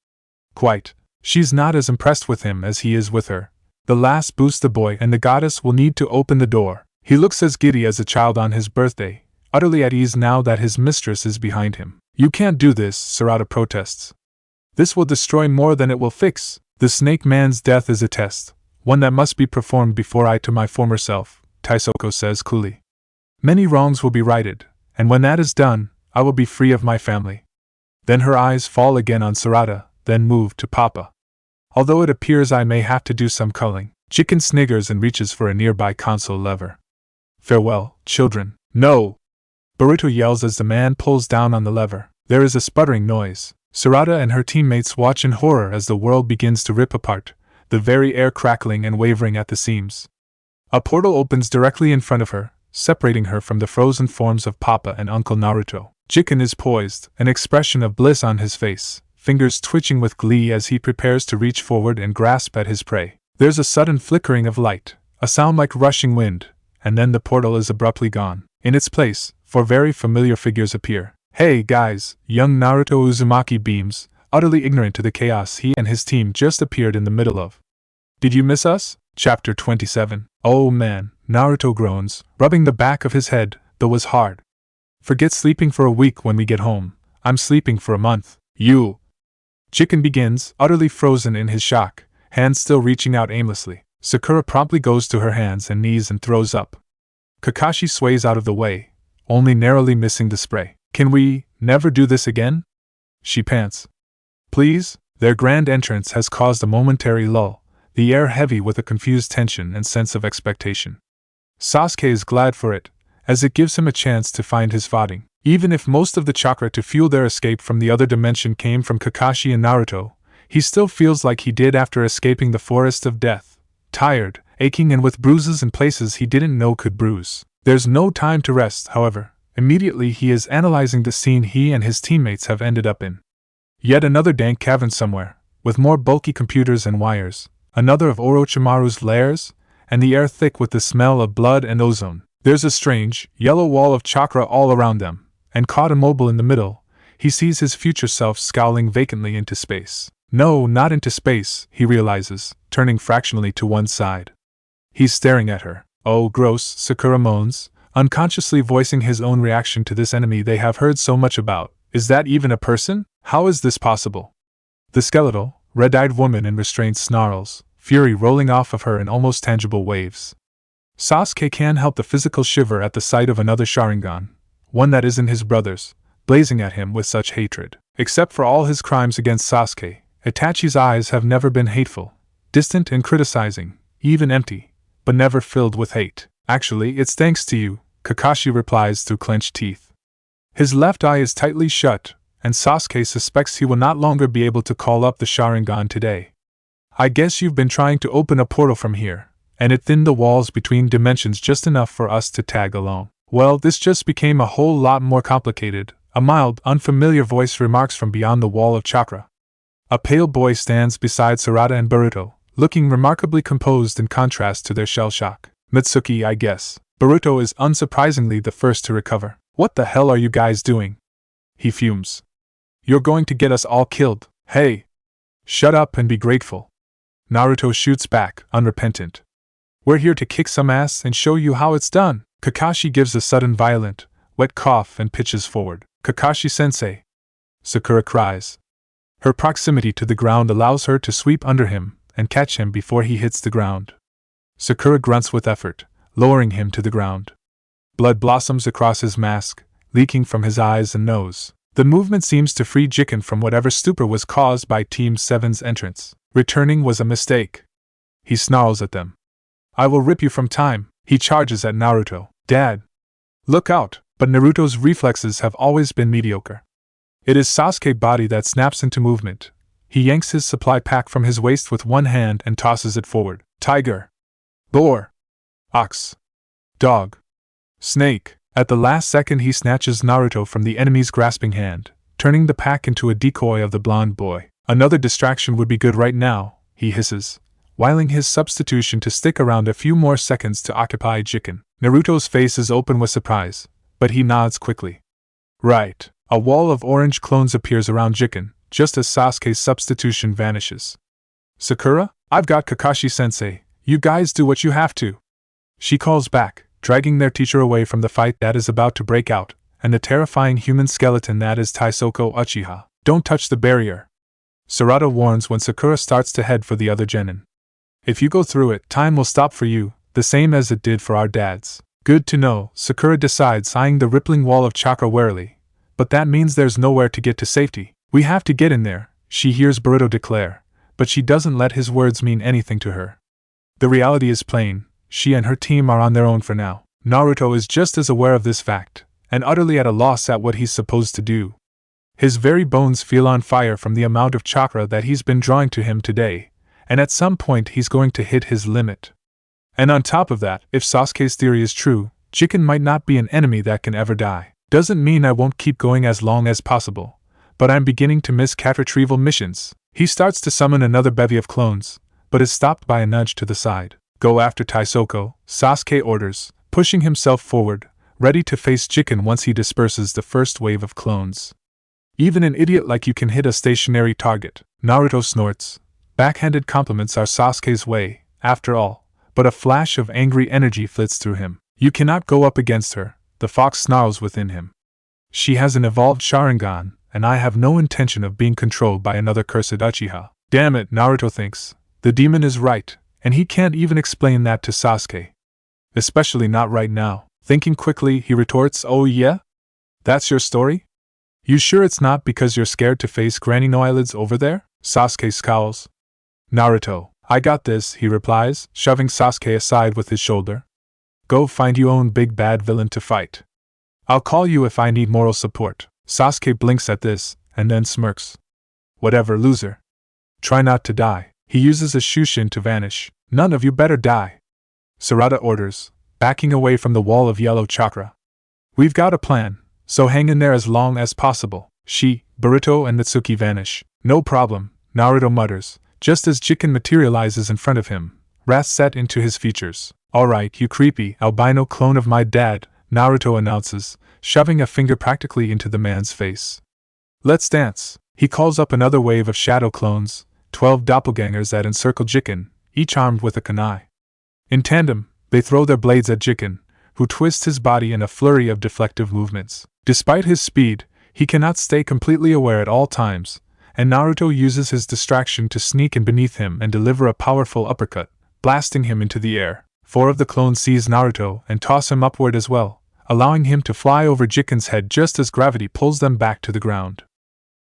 Quite. She's not as impressed with him as he is with her. The last boost the boy and the goddess will need to open the door. He looks as giddy as a child on his birthday, utterly at ease now that his mistress is behind him. "You can't do this," Sarada protests. "This will destroy more than it will fix. The snake man's death is a test, one that must be performed before I to my former self," Taisoko says coolly. "Many wrongs will be righted, and when that is done, I will be free of my family." Then her eyes fall again on Sarada, then move to Papa. "Although it appears I may have to do some culling." Jiken sniggers and reaches for a nearby console lever. "Farewell, children." "No!" Boruto yells as the man pulls down on the lever. There is a sputtering noise. Sarada and her teammates watch in horror as the world begins to rip apart, the very air crackling and wavering at the seams. A portal opens directly in front of her, separating her from the frozen forms of Papa and Uncle Naruto. Jiken is poised, an expression of bliss on his face, fingers twitching with glee as he prepares to reach forward and grasp at his prey. There's a sudden flickering of light, a sound like rushing wind, and then the portal is abruptly gone. In its place, four very familiar figures appear. "Hey, guys!" Young Naruto Uzumaki beams, utterly ignorant to the chaos he and his team just appeared in the middle of. "Did you miss us?" Chapter 27. "Oh man," Naruto groans, rubbing the back of his head, though was hard. Forget sleeping for a week when we get home. I'm sleeping for a month. You. Jiken begins, utterly frozen in his shock, hands still reaching out aimlessly. Sakura promptly goes to her hands and knees and throws up. Kakashi sways out of the way, only narrowly missing the spray. Can we never do this again? She pants. Please? Their grand entrance has caused a momentary lull, the air heavy with a confused tension and sense of expectation. Sasuke is glad for it, as it gives him a chance to find his footing. Even if most of the chakra to fuel their escape from the other dimension came from Kakashi and Naruto, he still feels like he did after escaping the forest of death, tired, aching and with bruises in places he didn't know could bruise. There's no time to rest, however. Immediately he is analyzing the scene he and his teammates have ended up in. Yet another dank cavern somewhere, with more bulky computers and wires, another of Orochimaru's lairs, and the air thick with the smell of blood and ozone. There's a strange, yellow wall of chakra all around them, and caught immobile in the middle, he sees his future self scowling vacantly into space. No, not into space, he realizes, turning fractionally to one side. He's staring at her. Oh, gross, Sakura moans, unconsciously voicing his own reaction to this enemy they have heard so much about. Is that even a person? How is this possible? The skeletal, red-eyed woman in restraint snarls, fury rolling off of her in almost tangible waves. Sasuke can't help the physical shiver at the sight of another Sharingan, one that isn't his brother's, blazing at him with such hatred. Except for all his crimes against Sasuke, Itachi's eyes have never been hateful, distant and criticizing, even empty, but never filled with hate. Actually, it's thanks to you, Kakashi replies through clenched teeth. His left eye is tightly shut, and Sasuke suspects he will not longer be able to call up the Sharingan today. I guess you've been trying to open a portal from here, and it thinned the walls between dimensions just enough for us to tag along. Well, this just became a whole lot more complicated, a mild, unfamiliar voice remarks from beyond the wall of chakra. A pale boy stands beside Sarada and Boruto, looking remarkably composed in contrast to their shell shock. Mitsuki, I guess. Boruto is unsurprisingly the first to recover. What the hell are you guys doing? He fumes. You're going to get us all killed. Hey! Shut up and be grateful. Naruto shoots back, unrepentant. We're here to kick some ass and show you how it's done. Kakashi gives a sudden violent, wet cough and pitches forward. Kakashi-sensei! Sakura cries. Her proximity to the ground allows her to sweep under him and catch him before he hits the ground. Sakura grunts with effort, lowering him to the ground. Blood blossoms across his mask, leaking from his eyes and nose. The movement seems to free Jiken from whatever stupor was caused by Team 7's entrance. Returning was a mistake. He snarls at them. I will rip you from time. He charges at Naruto. Dad! Look out! But Naruto's reflexes have always been mediocre. It is Sasuke's body that snaps into movement. He yanks his supply pack from his waist with one hand and tosses it forward. Tiger! Boar! Ox! Dog! Snake! At the last second he snatches Naruto from the enemy's grasping hand, turning the pack into a decoy of the blonde boy. Another distraction would be good right now, he hisses, whiling his substitution to stick around a few more seconds to occupy Jiken. Naruto's face is open with surprise, but he nods quickly. Right. A wall of orange clones appears around Jiken, just as Sasuke's substitution vanishes. Sakura, I've got Kakashi-sensei, you guys do what you have to. She calls back, dragging their teacher away from the fight that is about to break out, and the terrifying human skeleton that is Taisoko Uchiha. Don't touch the barrier. Sarada warns when Sakura starts to head for the other genin. If you go through it, time will stop for you, the same as it did for our dads. Good to know, Sakura decides, eyeing the rippling wall of chakra warily. But that means there's nowhere to get to safety. We have to get in there, she hears Boruto declare, but she doesn't let his words mean anything to her. The reality is plain, she and her team are on their own for now. Naruto is just as aware of this fact, and utterly at a loss at what he's supposed to do. His very bones feel on fire from the amount of chakra that he's been drawing to him today, and at some point he's going to hit his limit. And on top of that, if Sasuke's theory is true, Jiken might not be an enemy that can ever die. Doesn't mean I won't keep going as long as possible, but I'm beginning to miss cat retrieval missions. He starts to summon another bevy of clones, but is stopped by a nudge to the side. Go after Taisoko, Sasuke orders, pushing himself forward, ready to face Jiken once he disperses the first wave of clones. Even an idiot like you can hit a stationary target, Naruto snorts. Backhanded compliments are Sasuke's way, after all, but a flash of angry energy flits through him. You cannot go up against her, the fox snarls within him. She has an evolved Sharingan, and I have no intention of being controlled by another cursed Uchiha. Damn it, Naruto thinks. The demon is right, and he can't even explain that to Sasuke. Especially not right now. Thinking quickly, he retorts, "Oh yeah? That's your story? You sure it's not because you're scared to face Granny No Eyelids over there?" Sasuke scowls. "Naruto, I got this," he replies, shoving Sasuke aside with his shoulder. "Go find your own big bad villain to fight. I'll call you if I need moral support." Sasuke blinks at this, and then smirks. "Whatever, loser. Try not to die." He uses a Shushin to vanish. "None of you better die," Sarada orders, backing away from the wall of yellow chakra. "We've got a plan, so hang in there as long as possible." She, Boruto, and Natsuki vanish. "No problem," Naruto mutters, just as Jiken materializes in front of him, wrath set into his features. "Alright, you creepy albino clone of my dad," Naruto announces, shoving a finger practically into the man's face. "Let's dance." He calls up another wave of shadow clones, 12 doppelgangers that encircle Jiken, each armed with a kunai. In tandem, they throw their blades at Jiken, who twists his body in a flurry of deflective movements. Despite his speed, he cannot stay completely aware at all times, and Naruto uses his distraction to sneak in beneath him and deliver a powerful uppercut, blasting him into the air. 4 of the clones seize Naruto and toss him upward as well, allowing him to fly over Jiken's head just as gravity pulls them back to the ground.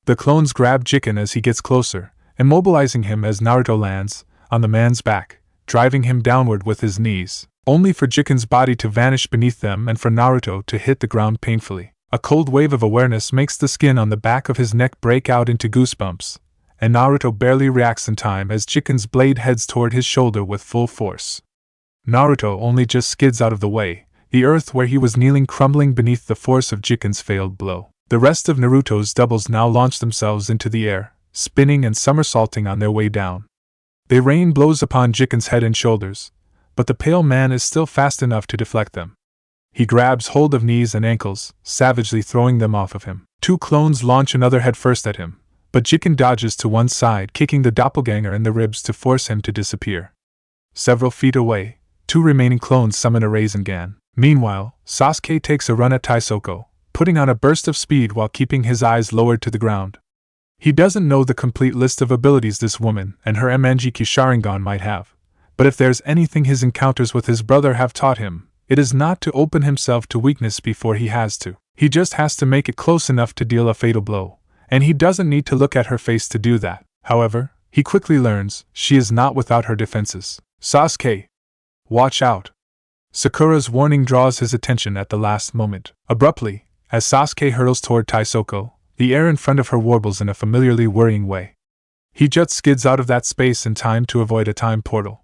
The clones grab Jiken as he gets closer, immobilizing him as Naruto lands on the man's back, driving him downward with his knees, only for Jiken's body to vanish beneath them and for Naruto to hit the ground painfully. A cold wave of awareness makes the skin on the back of his neck break out into goosebumps, and Naruto barely reacts in time as Jiken's blade heads toward his shoulder with full force. Naruto only just skids out of the way, the earth where he was kneeling crumbling beneath the force of Jiken's failed blow. The rest of Naruto's doubles now launch themselves into the air, spinning and somersaulting on their way down. They rain blows upon Jiken's head and shoulders, but the pale man is still fast enough to deflect them. He grabs hold of knees and ankles, savagely throwing them off of him. 2 clones launch another headfirst at him, but Jiken dodges to one side, kicking the doppelganger in the ribs to force him to disappear. Several feet away, 2 remaining clones summon a Rasengan. Meanwhile, Sasuke takes a run at Taisoko, putting on a burst of speed while keeping his eyes lowered to the ground. He doesn't know the complete list of abilities this woman and her Mangekyou Sharingan might have, but if there's anything his encounters with his brother have taught him, it is not to open himself to weakness before he has to. He just has to make it close enough to deal a fatal blow, and he doesn't need to look at her face to do that. However, he quickly learns she is not without her defenses. "Sasuke! Watch out!" Sakura's warning draws his attention at the last moment. Abruptly, as Sasuke hurtles toward Taisoko, the air in front of her warbles in a familiarly worrying way. He just skids out of that space in time to avoid a time portal.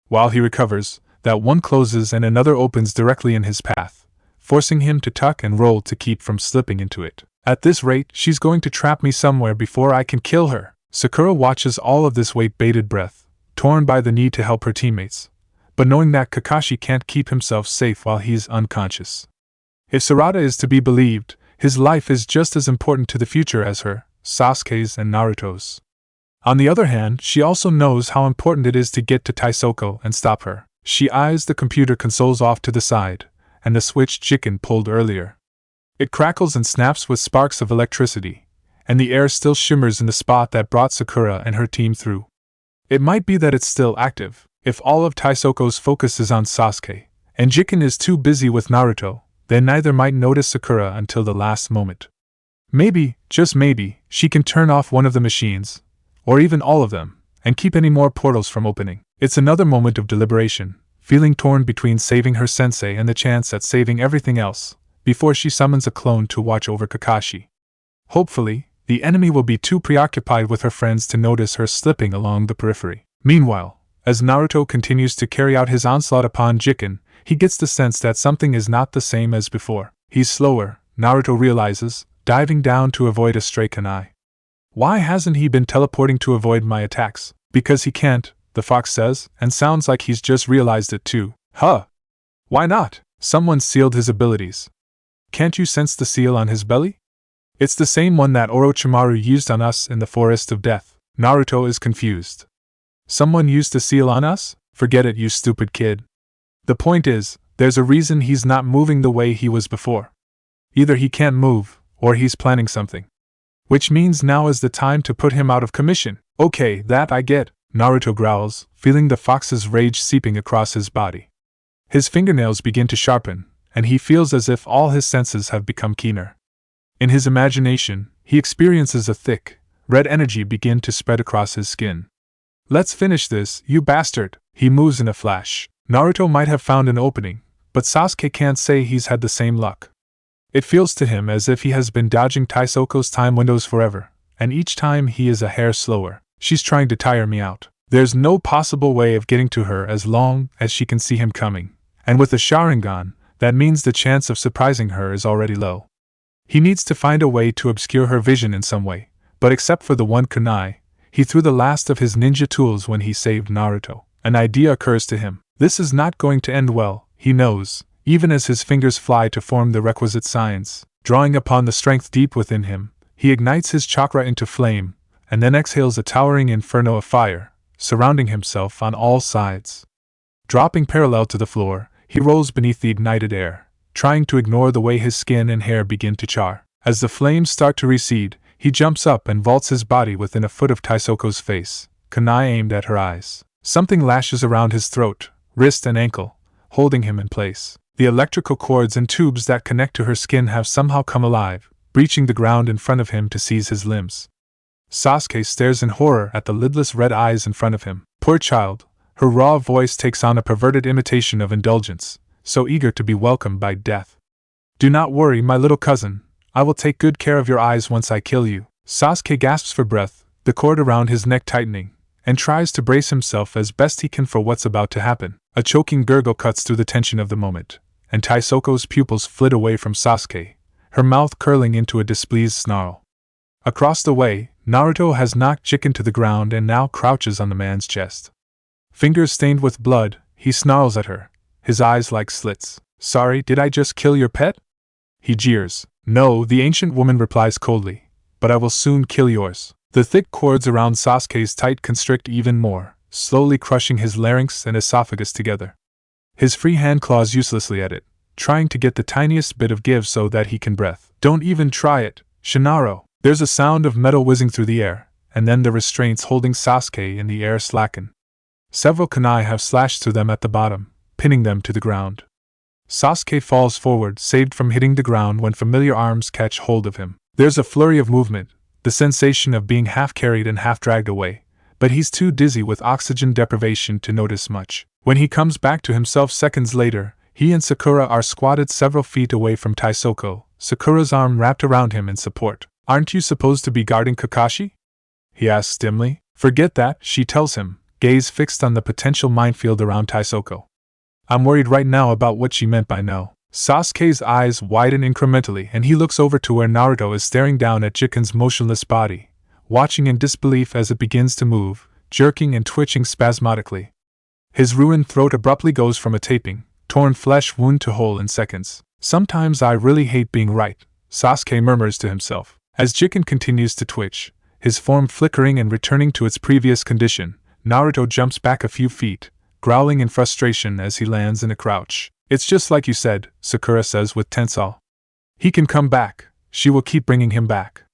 While he recovers, that one closes and another opens directly in his path, forcing him to tuck and roll to keep from slipping into it. "At this rate, she's going to trap me somewhere before I can kill her." Sakura watches all of this with bated breath, torn by the need to help her teammates, but knowing that Kakashi can't keep himself safe while he's unconscious. If Sarada is to be believed, his life is just as important to the future as her, Sasuke's and Naruto's. On the other hand, she also knows how important it is to get to Taisoko and stop her. She eyes the computer consoles off to the side, and the switch Jiken pulled earlier. It crackles and snaps with sparks of electricity, and the air still shimmers in the spot that brought Sakura and her team through. It might be that it's still active. If all of Taisoko's focus is on Sasuke, and Jiken is too busy with Naruto, then neither might notice Sakura until the last moment. Maybe, just maybe, she can turn off one of the machines, or even all of them, and keep any more portals from opening. It's another moment of deliberation, feeling torn between saving her sensei and the chance at saving everything else, before she summons a clone to watch over Kakashi. Hopefully, the enemy will be too preoccupied with her friends to notice her slipping along the periphery. Meanwhile, as Naruto continues to carry out his onslaught upon Jiken, he gets the sense that something is not the same as before. He's slower, Naruto realizes, diving down to avoid a stray kunai. Why hasn't he been teleporting to avoid my attacks? Because he can't, the fox says, and sounds like he's just realized it too. Huh! Why not? Someone sealed his abilities. Can't you sense the seal on his belly? It's the same one that Orochimaru used on us in the Forest of Death. Naruto is confused. Someone used a seal on us? Forget it, you stupid kid. The point is, there's a reason he's not moving the way he was before. Either he can't move, or he's planning something. Which means now is the time to put him out of commission. Okay, that I get, Naruto growls, feeling the fox's rage seeping across his body. His fingernails begin to sharpen, and he feels as if all his senses have become keener. In his imagination, he experiences a thick, red energy begin to spread across his skin. Let's finish this, you bastard! He moves in a flash. Naruto might have found an opening, but Sasuke can't say he's had the same luck. It feels to him as if he has been dodging Taisoko's time windows forever, and each time he is a hair slower. She's trying to tire me out. There's no possible way of getting to her as long as she can see him coming, and with the Sharingan, that means the chance of surprising her is already low. He needs to find a way to obscure her vision in some way, but except for the one kunai, he threw the last of his ninja tools when he saved Naruto. An idea occurs to him. This is not going to end well, he knows, even as his fingers fly to form the requisite signs. Drawing upon the strength deep within him, he ignites his chakra into flame, and then exhales a towering inferno of fire, surrounding himself on all sides. Dropping parallel to the floor, he rolls beneath the ignited air, trying to ignore the way his skin and hair begin to char. As the flames start to recede, he jumps up and vaults his body within a foot of Taisoko's face, kunai aimed at her eyes. Something lashes around his throat, wrist and ankle, holding him in place. The electrical cords and tubes that connect to her skin have somehow come alive, breaching the ground in front of him to seize his limbs. Sasuke stares in horror at the lidless red eyes in front of him. Poor child, her raw voice takes on a perverted imitation of indulgence, so eager to be welcomed by death. Do not worry, my little cousin, I will take good care of your eyes once I kill you. Sasuke gasps for breath, the cord around his neck tightening, and tries to brace himself as best he can for what's about to happen. A choking gurgle cuts through the tension of the moment, and Taisoko's pupils flit away from Sasuke, her mouth curling into a displeased snarl. Across the way, Naruto has knocked Chicken to the ground and now crouches on the man's chest. Fingers stained with blood, he snarls at her, his eyes like slits. Sorry, did I just kill your pet? He jeers. No, the ancient woman replies coldly, but I will soon kill yours. The thick cords around Sasuke's tight constrict even more, slowly crushing his larynx and esophagus together. His free hand claws uselessly at it, trying to get the tiniest bit of give so that he can breathe. Don't even try it, Shinaro. There's a sound of metal whizzing through the air, and then the restraints holding Sasuke in the air slacken. Several kunai have slashed through them at the bottom, pinning them to the ground. Sasuke falls forward, saved from hitting the ground when familiar arms catch hold of him. There's a flurry of movement, the sensation of being half carried and half dragged away, but he's too dizzy with oxygen deprivation to notice much. When he comes back to himself seconds later, he and Sakura are squatted several feet away from Taisoko, Sakura's arm wrapped around him in support. Aren't you supposed to be guarding Kakashi? He asks dimly. Forget that, she tells him, gaze fixed on the potential minefield around Taisoko. I'm worried right now about what she meant by no. Sasuke's eyes widen incrementally and he looks over to where Naruto is staring down at Jiken's motionless body, watching in disbelief as it begins to move, jerking and twitching spasmodically. His ruined throat abruptly goes from a taping, torn flesh wound to whole in seconds. Sometimes I really hate being right, Sasuke murmurs to himself. As Jiken continues to twitch, his form flickering and returning to its previous condition, Naruto jumps back a few feet, growling in frustration as he lands in a crouch. It's just like you said, Sakura says with tense awe. He can come back, she will keep bringing him back.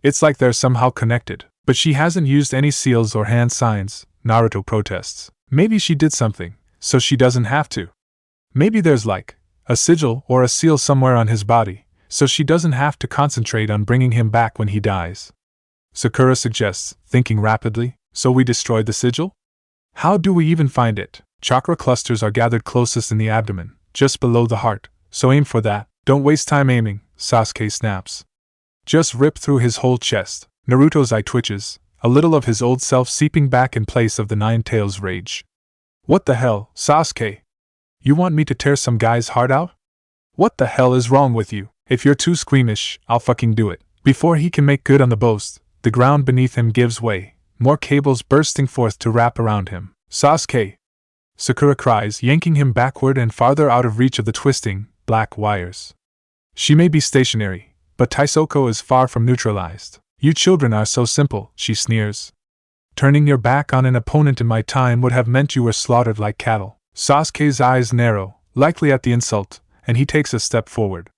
It's like they're somehow connected. But she hasn't used any seals or hand signs, Naruto protests. Maybe she did something, so she doesn't have to. Maybe there's like a sigil or a seal somewhere on his body, so she doesn't have to concentrate on bringing him back when he dies. Sakura suggests, thinking rapidly. So we destroyed the sigil? How do we even find it? Chakra clusters are gathered closest in the abdomen, just below the heart, so aim for that. Don't waste time aiming, Sasuke snaps. Just rip through his whole chest. Naruto's eye twitches, a little of his old self seeping back in place of the Nine Tails rage. What the hell, Sasuke? You want me to tear some guy's heart out? What the hell is wrong with you? If you're too squeamish, I'll fucking do it. Before he can make good on the boast, the ground beneath him gives way, more cables bursting forth to wrap around him. Sasuke! Sakura cries, yanking him backward and farther out of reach of the twisting, black wires. She may be stationary, but Taisoko is far from neutralized. You children are so simple, she sneers. Turning your back on an opponent in my time would have meant you were slaughtered like cattle. Sasuke's eyes narrow, likely at the insult, and he takes a step forward.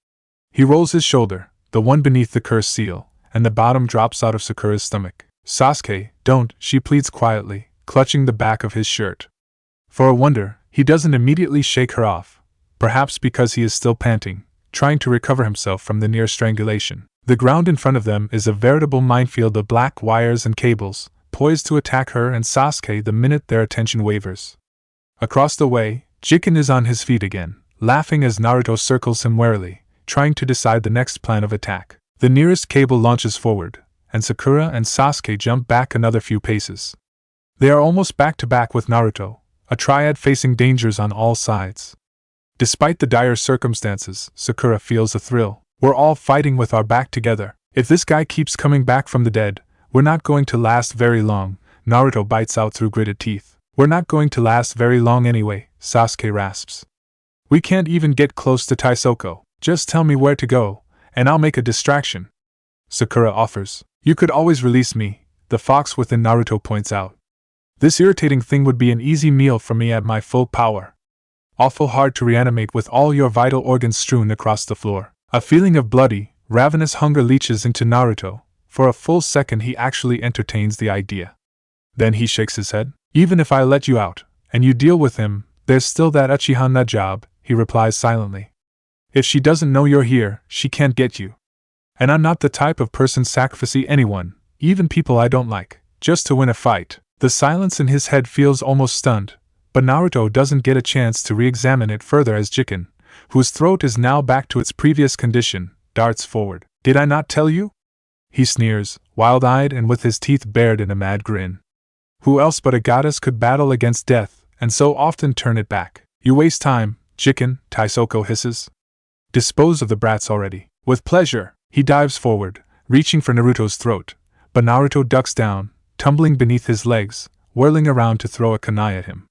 He rolls his shoulder, the one beneath the cursed seal, and the bottom drops out of Sakura's stomach. Sasuke, don't, she pleads quietly, clutching the back of his shirt. For a wonder, he doesn't immediately shake her off, perhaps because he is still panting, trying to recover himself from the near strangulation. The ground in front of them is a veritable minefield of black wires and cables, poised to attack her and Sasuke the minute their attention wavers. Across the way, Jiken is on his feet again, laughing as Naruto circles him warily, trying to decide the next plan of attack. The nearest cable launches forward, and Sakura and Sasuke jump back another few paces. They are almost back to back with Naruto, a triad facing dangers on all sides. Despite the dire circumstances, Sakura feels a thrill. We're all fighting with our back together. If this guy keeps coming back from the dead, we're not going to last very long, Naruto bites out through gritted teeth. We're not going to last very long anyway, Sasuke rasps. We can't even get close to Taisoko. Just tell me where to go, and I'll make a distraction. Sakura offers. You could always release me, the fox within Naruto points out. This irritating thing would be an easy meal for me at my full power. Awful hard to reanimate with all your vital organs strewn across the floor. A feeling of bloody, ravenous hunger leaches into Naruto. For a full second he actually entertains the idea. Then he shakes his head. Even if I let you out, and you deal with him, there's still that Uchiha Najab, he replies silently. If she doesn't know you're here, she can't get you. And I'm not the type of person sacrificing anyone, even people I don't like, just to win a fight. The silence in his head feels almost stunned, but Naruto doesn't get a chance to re-examine it further as Jiken, whose throat is now back to its previous condition, darts forward. Did I not tell you? He sneers, wild-eyed and with his teeth bared in a mad grin. Who else but a goddess could battle against death, and so often turn it back? You waste time, Jiken, Taisoko hisses. Dispose of the brats already. With pleasure, he dives forward, reaching for Naruto's throat, but Naruto ducks down, tumbling beneath his legs, whirling around to throw a kunai at him.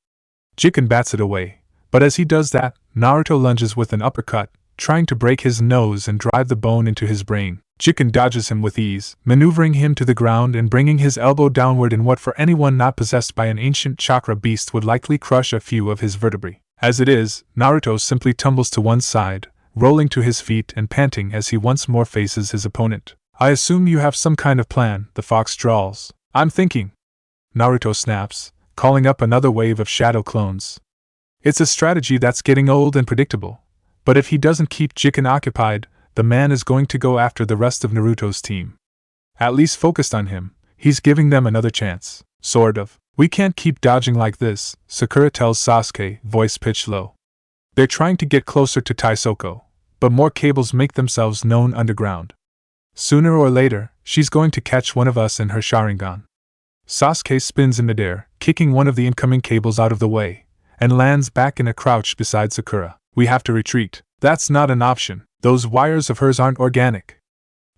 Jiken bats it away, but as he does that, Naruto lunges with an uppercut, trying to break his nose and drive the bone into his brain. Jiken dodges him with ease, maneuvering him to the ground and bringing his elbow downward in what for anyone not possessed by an ancient chakra beast would likely crush a few of his vertebrae. As it is, Naruto simply tumbles to one side, rolling to his feet and panting as he once more faces his opponent. I assume you have some kind of plan, the fox drawls. I'm thinking. Naruto snaps, calling up another wave of shadow clones. It's a strategy that's getting old and predictable, but if he doesn't keep Jiken occupied, the man is going to go after the rest of Naruto's team. At least focused on him, he's giving them another chance. Sort of. We can't keep dodging like this, Sakura tells Sasuke, voice pitched low. They're trying to get closer to Taisoko, but more cables make themselves known underground. Sooner or later, she's going to catch one of us in her Sharingan. Sasuke spins in midair, kicking one of the incoming cables out of the way, and lands back in a crouch beside Sakura. We have to retreat. That's not an option. Those wires of hers aren't organic.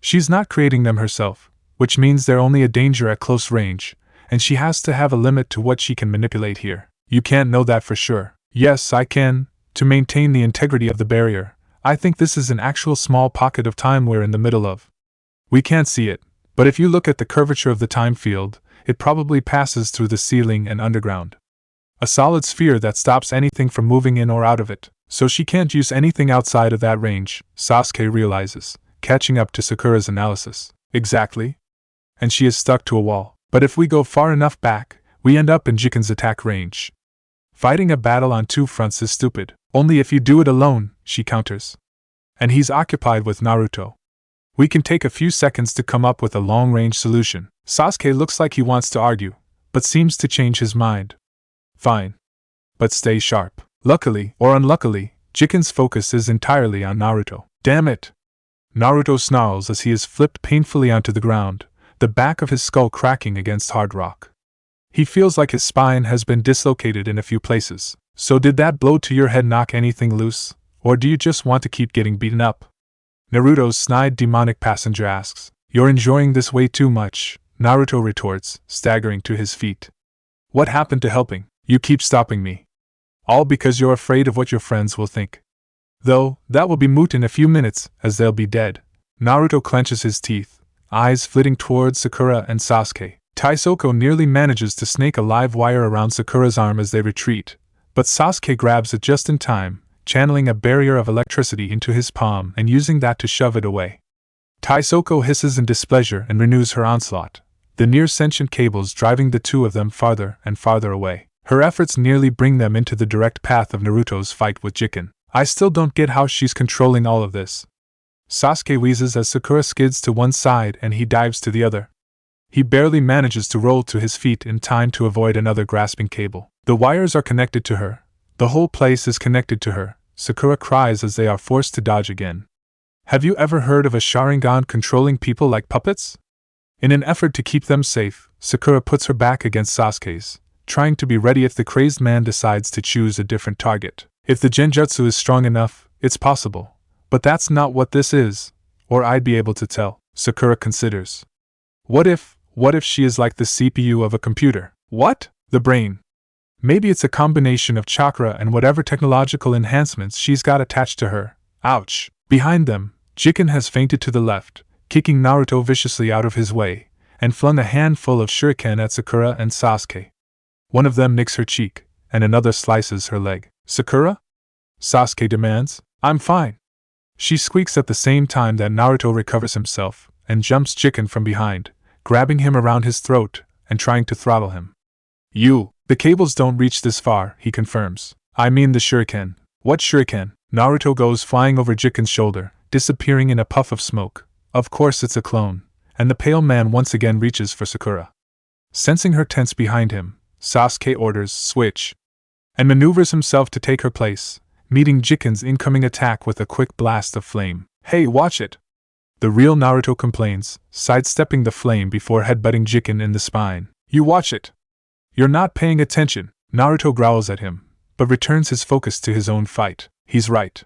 She's not creating them herself, which means they're only a danger at close range, and she has to have a limit to what she can manipulate here. You can't know that for sure. Yes, I can. To maintain the integrity of the barrier, I think this is an actual small pocket of time we're in the middle of. We can't see it, but if you look at the curvature of the time field, it probably passes through the ceiling and underground. A solid sphere that stops anything from moving in or out of it. So she can't use anything outside of that range, Sasuke realizes, catching up to Sakura's analysis. Exactly. And she is stuck to a wall. But if we go far enough back, we end up in Jiken's attack range. Fighting a battle on two fronts is stupid. Only if you do it alone, she counters. And he's occupied with Naruto. We can take a few seconds to come up with a long-range solution. Sasuke looks like he wants to argue, but seems to change his mind. Fine. But stay sharp. Luckily, or unluckily, Jiken's focus is entirely on Naruto. Damn it! Naruto snarls as he is flipped painfully onto the ground, the back of his skull cracking against hard rock. He feels like his spine has been dislocated in a few places. So did that blow to your head knock anything loose, or do you just want to keep getting beaten up? Naruto's snide demonic passenger asks. You're enjoying this way too much, Naruto retorts, staggering to his feet. What happened to helping? You keep stopping me. All because you're afraid of what your friends will think. Though, that will be moot in a few minutes, as they'll be dead. Naruto clenches his teeth, eyes flitting towards Sakura and Sasuke. Taisoko nearly manages to snake a live wire around Sakura's arm as they retreat, but Sasuke grabs it just in time, channeling a barrier of electricity into his palm and using that to shove it away. Taisoko hisses in displeasure and renews her onslaught, the near sentient cables driving the two of them farther and farther away. Her efforts nearly bring them into the direct path of Naruto's fight with Jiken. I still don't get how she's controlling all of this. Sasuke wheezes as Sakura skids to one side and he dives to the other. He barely manages to roll to his feet in time to avoid another grasping cable. The wires are connected to her. The whole place is connected to her. Sakura cries as they are forced to dodge again. Have you ever heard of a Sharingan controlling people like puppets? In an effort to keep them safe, Sakura puts her back against Sasuke's, trying to be ready if the crazed man decides to choose a different target. If the genjutsu is strong enough, it's possible. But that's not what this is, or I'd be able to tell, Sakura considers. What if she is like the CPU of a computer? What? The brain. Maybe it's a combination of chakra and whatever technological enhancements she's got attached to her. Ouch. Behind them, Jiken has fainted to the left, kicking Naruto viciously out of his way, and flung a handful of shuriken at Sakura and Sasuke. One of them nicks her cheek, and another slices her leg. Sakura? Sasuke demands. I'm fine. She squeaks at the same time that Naruto recovers himself, and jumps Jiken from behind, grabbing him around his throat, and trying to throttle him. The cables don't reach this far, he confirms. I mean the shuriken. What shuriken? Naruto goes flying over Jiken's shoulder, disappearing in a puff of smoke. Of course it's a clone, and the pale man once again reaches for Sakura. Sensing her tense behind him, Sasuke orders, switch, and maneuvers himself to take her place, meeting Jiken's incoming attack with a quick blast of flame. Hey, watch it! The real Naruto complains, sidestepping the flame before headbutting Jiken in the spine. You watch it! You're not paying attention, Naruto growls at him, but returns his focus to his own fight. He's right.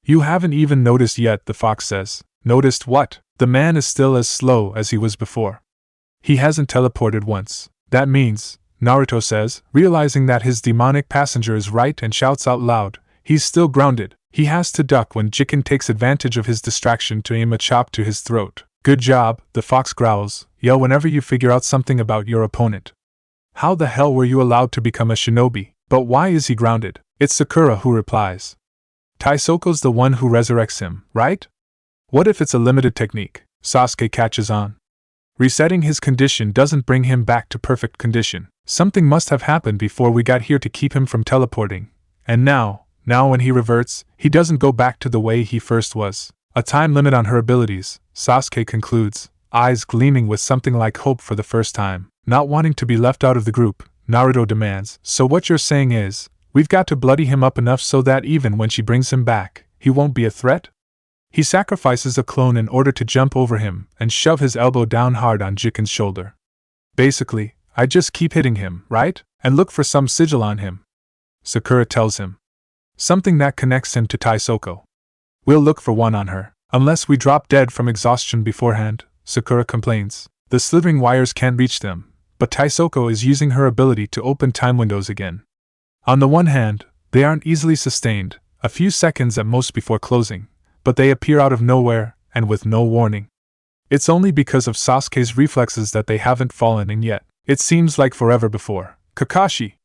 You haven't even noticed yet, the fox says. Noticed what? The man is still as slow as he was before. He hasn't teleported once. That means, Naruto says, realizing that his demonic passenger is right and shouts out loud, he's still grounded. He has to duck when Jiken takes advantage of his distraction to aim a chop to his throat. Good job, the fox growls. Yell whenever you figure out something about your opponent. How the hell were you allowed to become a shinobi? But why is he grounded? It's Sakura who replies. Taisoko's the one who resurrects him, right? What if it's a limited technique? Sasuke catches on. Resetting his condition doesn't bring him back to perfect condition. Something must have happened before we got here to keep him from teleporting. And now when he reverts, he doesn't go back to the way he first was. A time limit on her abilities, Sasuke concludes, eyes gleaming with something like hope for the first time. Not wanting to be left out of the group, Naruto demands, so what you're saying is, we've got to bloody him up enough so that even when she brings him back, he won't be a threat? He sacrifices a clone in order to jump over him and shove his elbow down hard on Jiken's shoulder. Basically, I just keep hitting him, right? And look for some sigil on him. Sakura tells him. Something that connects him to Taisoko. We'll look for one on her. Unless we drop dead from exhaustion beforehand, Sakura complains. The slithering wires can't reach them, but Taisoko is using her ability to open time windows again. On the one hand, they aren't easily sustained, a few seconds at most before closing, but they appear out of nowhere, and with no warning. It's only because of Sasuke's reflexes that they haven't fallen in yet. It seems like forever before. Kakashi!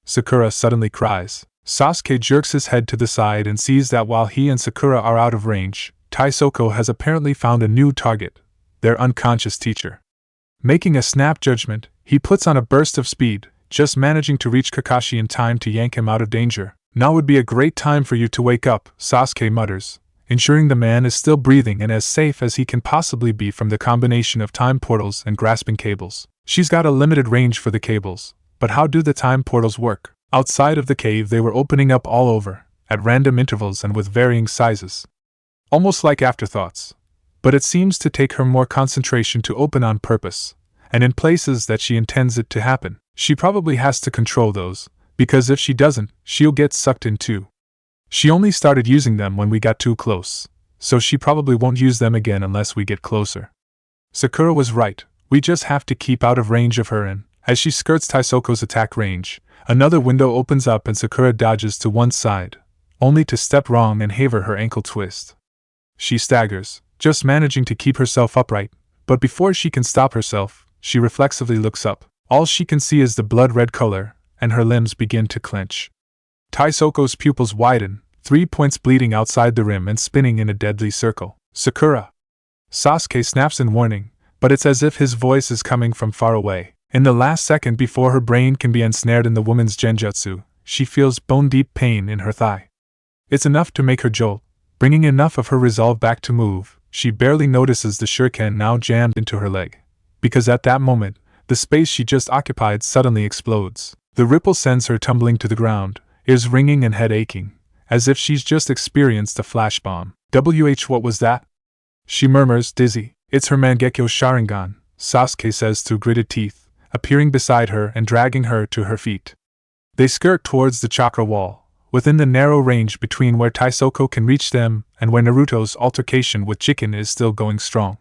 Sakura suddenly cries. Sasuke jerks his head to the side and sees that while he and Sakura are out of range, Taisoko has apparently found a new target, their unconscious teacher. Making a snap judgment, he puts on a burst of speed, just managing to reach Kakashi in time to yank him out of danger. Now would be a great time for you to wake up, Sasuke mutters, ensuring the man is still breathing and as safe as he can possibly be from the combination of time portals and grasping cables. She's got a limited range for the cables, but how do the time portals work? Outside of the cave they were opening up all over, at random intervals and with varying sizes. Almost like afterthoughts. But it seems to take her more concentration to open on purpose, and in places that she intends it to happen. She probably has to control those, because if she doesn't, she'll get sucked in too. She only started using them when we got too close, so she probably won't use them again unless we get closer. Sakura was right, we just have to keep out of range of her and, as she skirts Taisoko's attack range, another window opens up and Sakura dodges to one side, only to step wrong and haver her ankle twist. She staggers, just managing to keep herself upright, but before she can stop herself, she reflexively looks up. All she can see is the blood-red color, and her limbs begin to clench. Taisoko's pupils widen, 3 points bleeding outside the rim and spinning in a deadly circle. Sakura! Sasuke snaps in warning, but it's as if his voice is coming from far away. In the last second before her brain can be ensnared in the woman's genjutsu, she feels bone-deep pain in her thigh. It's enough to make her jolt, bringing enough of her resolve back to move. She barely notices the shuriken now jammed into her leg, because at that moment, the space she just occupied suddenly explodes. The ripple sends her tumbling to the ground, ears ringing and head aching, as if she's just experienced a flash bomb. What was that? She murmurs, dizzy. It's her Mangekyo Sharingan, Sasuke says through gritted teeth, appearing beside her and dragging her to her feet. They skirt towards the chakra wall, within the narrow range between where Taisoko can reach them and where Naruto's altercation with Chicken is still going strong.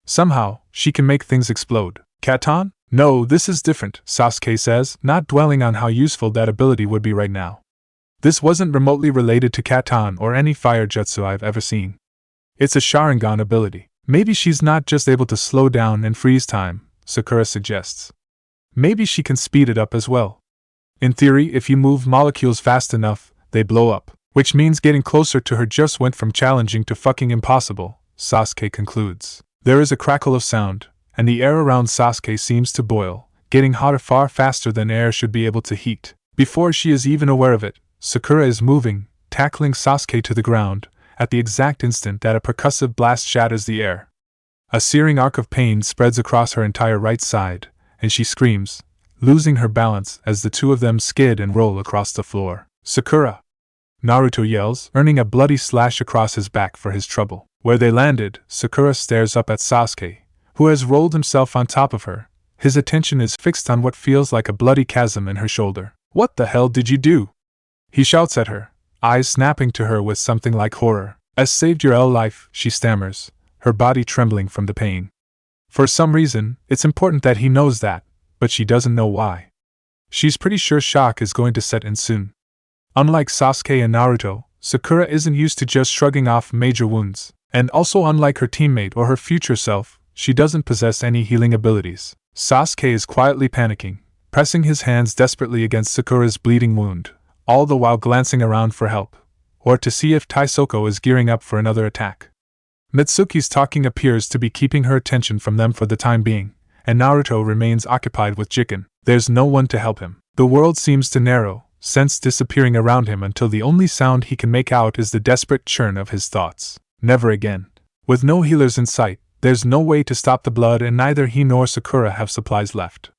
Somehow, she can make things explode. Katon? No, this is different, Sasuke says, not dwelling on how useful that ability would be right now. This wasn't remotely related to Katon or any fire jutsu I've ever seen. It's a Sharingan ability. Maybe she's not just able to slow down and freeze time, Sakura suggests. Maybe she can speed it up as well. In theory, if you move molecules fast enough, they blow up. Which means getting closer to her just went from challenging to fucking impossible, Sasuke concludes. There is a crackle of sound, and the air around Sasuke seems to boil, getting hotter far faster than air should be able to heat. Before she is even aware of it, Sakura is moving, tackling Sasuke to the ground, at the exact instant that a percussive blast shatters the air. A searing arc of pain spreads across her entire right side, and she screams, losing her balance as the two of them skid and roll across the floor. Sakura! Naruto yells, earning a bloody slash across his back for his trouble. Where they landed, Sakura stares up at Sasuke, who has rolled himself on top of her. His attention is fixed on what feels like a bloody chasm in her shoulder. What the hell did you do? He shouts at her, eyes snapping to her with something like horror. I saved your life, she stammers, her body trembling from the pain. For some reason, it's important that he knows that, but she doesn't know why. She's pretty sure shock is going to set in soon. Unlike Sasuke and Naruto, Sakura isn't used to just shrugging off major wounds, and also unlike her teammate or her future self, she doesn't possess any healing abilities. Sasuke is quietly panicking, pressing his hands desperately against Sakura's bleeding wound, all the while glancing around for help, or to see if Taisoko is gearing up for another attack. Mitsuki's talking appears to be keeping her attention from them for the time being, and Naruto remains occupied with Jiken. There's no one to help him. The world seems to narrow, sense disappearing around him until the only sound he can make out is the desperate churn of his thoughts. Never again. With no healers in sight, there's no way to stop the blood and neither he nor Sakura have supplies left.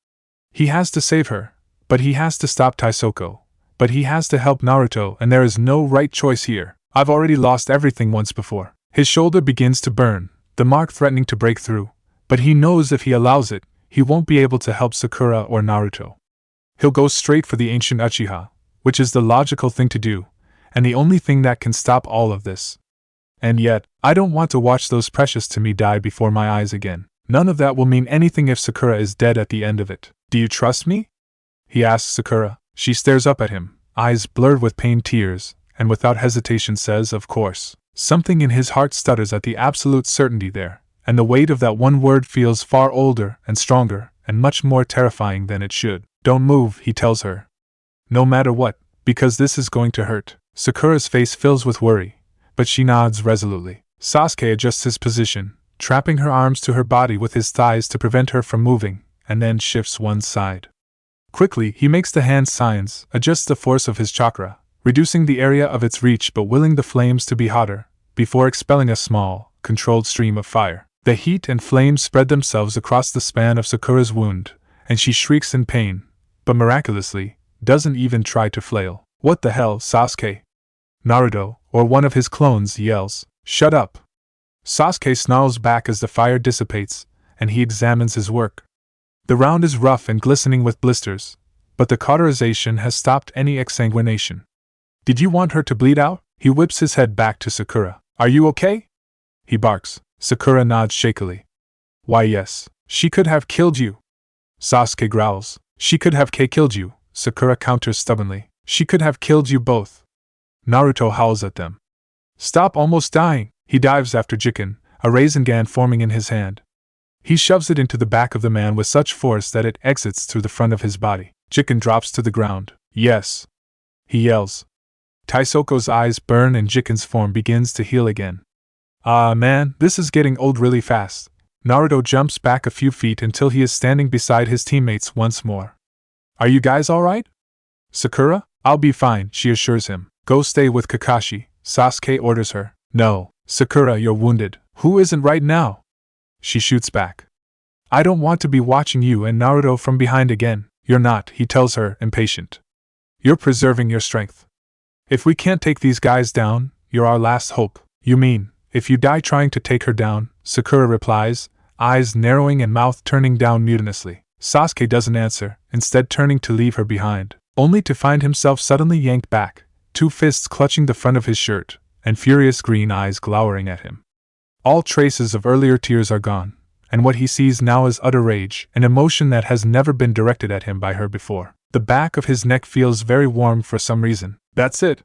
He has to save her, but he has to stop Taisoko, but he has to help Naruto and there is no right choice here. I've already lost everything once before. His shoulder begins to burn, the mark threatening to break through, but he knows if he allows it, he won't be able to help Sakura or Naruto. He'll go straight for the ancient Uchiha, which is the logical thing to do, and the only thing that can stop all of this. And yet, I don't want to watch those precious to me die before my eyes again. None of that will mean anything if Sakura is dead at the end of it. Do you trust me? He asks Sakura. She stares up at him, eyes blurred with pained tears, and without hesitation says, of course. Something in his heart stutters at the absolute certainty there, and the weight of that one word feels far older and stronger and much more terrifying than it should. Don't move, he tells her. No matter what, because this is going to hurt. Sakura's face fills with worry, but she nods resolutely. Sasuke adjusts his position, trapping her arms to her body with his thighs to prevent her from moving, and then shifts one side. Quickly, he makes the hand signs, adjusts the force of his chakra, reducing the area of its reach but willing the flames to be hotter, before expelling a small, controlled stream of fire. The heat and flames spread themselves across the span of Sakura's wound, and she shrieks in pain, but miraculously, doesn't even try to flail. What the hell, Sasuke? Naruto, or one of his clones, yells, shut up. Sasuke snarls back as the fire dissipates, and he examines his work. The round is rough and glistening with blisters, but the cauterization has stopped any exsanguination. Did you want her to bleed out? He whips his head back to Sakura. Are you okay? He barks. Sakura nods shakily. Why yes, she could have killed you. Sasuke growls. She could have killed you, Sakura counters stubbornly. She could have killed you both. Naruto howls at them. Stop almost dying. He dives after Jiken, a Rasengan forming in his hand. He shoves it into the back of the man with such force that it exits through the front of his body. Jiken drops to the ground. Yes. He yells. Taisoko's eyes burn and Jiken's form begins to heal again. Ah man, this is getting old really fast. Naruto jumps back a few feet until he is standing beside his teammates once more. Are you guys alright? Sakura? I'll be fine, she assures him. Go stay with Kakashi, Sasuke orders her. No, Sakura, you're wounded. Who isn't right now? She shoots back. I don't want to be watching you and Naruto from behind again. You're not, he tells her, impatient. You're preserving your strength. If we can't take these guys down, you're our last hope. You mean, if you die trying to take her down, Sakura replies, eyes narrowing and mouth turning down mutinously. Sasuke doesn't answer, instead turning to leave her behind, only to find himself suddenly yanked back, two fists clutching the front of his shirt, and furious green eyes glowering at him. All traces of earlier tears are gone, and what he sees now is utter rage, an emotion that has never been directed at him by her before. The back of his neck feels very warm for some reason. That's it,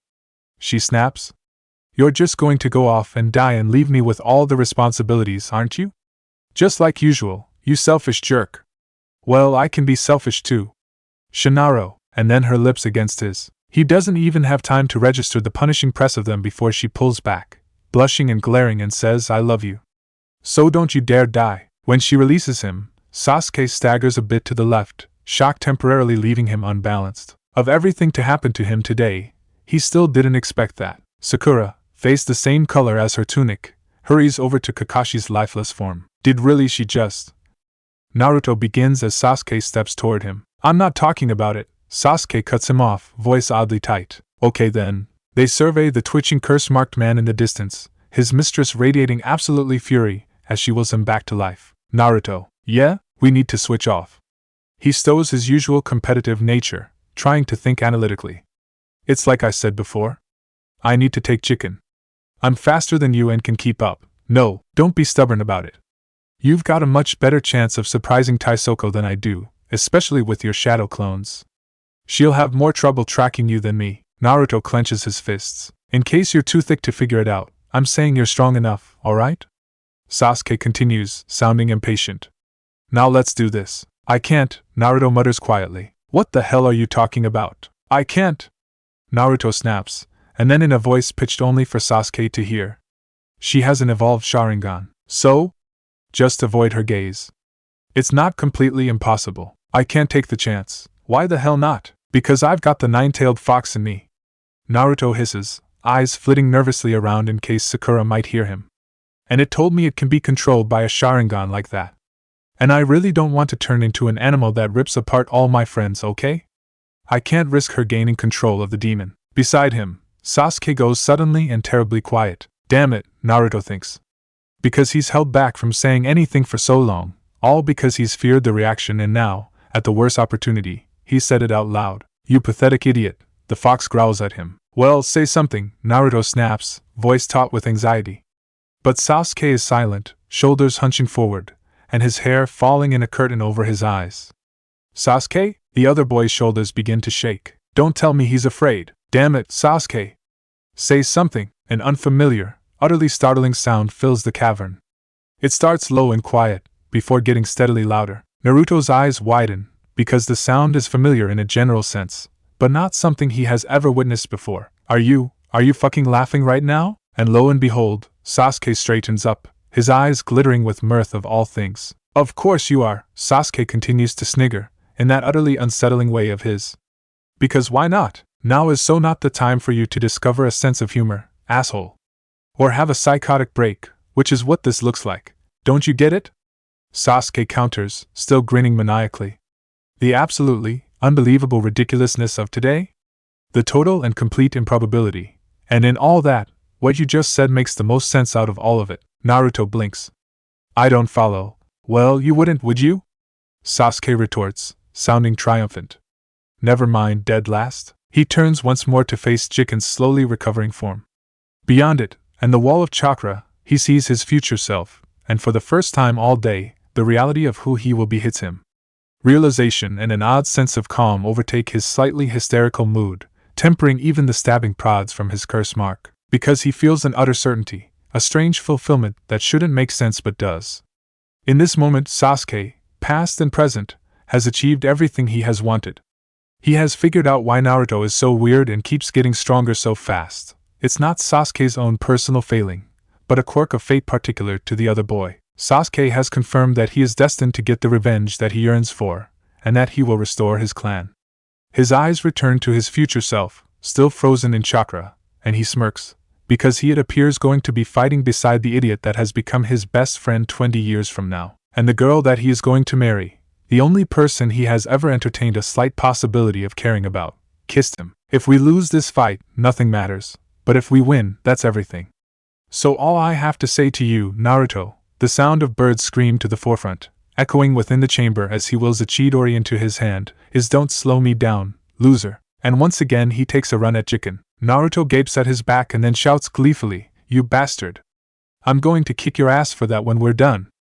she snaps. You're just going to go off and die and leave me with all the responsibilities, aren't you? Just like usual, you selfish jerk. Well, I can be selfish too. Shinaro, and then her lips against his. He doesn't even have time to register the punishing press of them before she pulls back, blushing and glaring, and says, I love you. So don't you dare die. When she releases him, Sasuke staggers a bit to the left, shock temporarily leaving him unbalanced. Of everything to happen to him today, he still didn't expect that. Sakura, face the same color as her tunic, hurries over to Kakashi's lifeless form. Did really she just? Naruto begins as Sasuke steps toward him. I'm not talking about it. Sasuke cuts him off, voice oddly tight. Okay then. They survey the twitching curse-marked man in the distance, his mistress radiating absolutely fury as she wills him back to life. Naruto. Yeah, we need to switch off. He stows his usual competitive nature, trying to think analytically. It's like I said before. I need to take chicken. I'm faster than you and can keep up. No, don't be stubborn about it. You've got a much better chance of surprising Taisoko than I do, especially with your shadow clones. She'll have more trouble tracking you than me. Naruto clenches his fists. In case you're too thick to figure it out, I'm saying you're strong enough, alright? Sasuke continues, sounding impatient. Now let's do this. I can't, Naruto mutters quietly. What the hell are you talking about? I can't! Naruto snaps, and then in a voice pitched only for Sasuke to hear. She has an evolved Sharingan. So? Just avoid her gaze. It's not completely impossible. I can't take the chance. Why the hell not? Because I've got the nine-tailed fox in me. Naruto hisses, eyes flitting nervously around in case Sakura might hear him. And it told me it can be controlled by a Sharingan like that. And I really don't want to turn into an animal that rips apart all my friends, okay? I can't risk her gaining control of the demon. Beside him, Sasuke goes suddenly and terribly quiet. Damn it, Naruto thinks. Because he's held back from saying anything for so long, all because he's feared the reaction, and now, at the worst opportunity, he said it out loud. You pathetic idiot, the fox growls at him. Well, say something, Naruto snaps, voice taut with anxiety. But Sasuke is silent, shoulders hunching forward, and his hair falling in a curtain over his eyes. Sasuke? The other boy's shoulders begin to shake. Don't tell me he's afraid. Damn it, Sasuke. Say something. An unfamiliar, utterly startling sound fills the cavern. It starts low and quiet, before getting steadily louder. Naruto's eyes widen, because the sound is familiar in a general sense, but not something he has ever witnessed before. Are you fucking laughing right now? And lo and behold, Sasuke straightens up, his eyes glittering with mirth of all things. Of course you are, Sasuke continues to snigger, in that utterly unsettling way of his. Because why not? Now is so not the time for you to discover a sense of humor, asshole. Or have a psychotic break, which is what this looks like. Don't you get it? Sasuke counters, still grinning maniacally. The absolutely, unbelievable ridiculousness of today? The total and complete improbability. And in all that, what you just said makes the most sense out of all of it. Naruto blinks. I don't follow. Well, you wouldn't, would you? Sasuke retorts, sounding triumphant. Never mind, dead last. He turns once more to face Jiken's slowly recovering form. Beyond it, and the wall of chakra, he sees his future self, and for the first time all day, the reality of who he will be hits him. Realization and an odd sense of calm overtake his slightly hysterical mood, tempering even the stabbing prods from his curse mark, because he feels an utter certainty, a strange fulfillment that shouldn't make sense but does. In this moment, Sasuke, past and present, has achieved everything he has wanted. He has figured out why Naruto is so weird and keeps getting stronger so fast. It's not Sasuke's own personal failing, but a quirk of fate particular to the other boy. Sasuke has confirmed that he is destined to get the revenge that he yearns for, and that he will restore his clan. His eyes return to his future self, still frozen in chakra, and he smirks, because he it appears going to be fighting beside the idiot that has become his best friend 20 years from now, and the girl that he is going to marry, the only person he has ever entertained a slight possibility of caring about, kissed him. If we lose this fight, nothing matters, but if we win, that's everything. So all I have to say to you, Naruto, the sound of birds scream to the forefront, echoing within the chamber as he wills a Chidori into his hand, is don't slow me down, loser. And once again he takes a run at Jiken. Naruto gapes at his back and then shouts gleefully, you bastard. I'm going to kick your ass for that when we're done.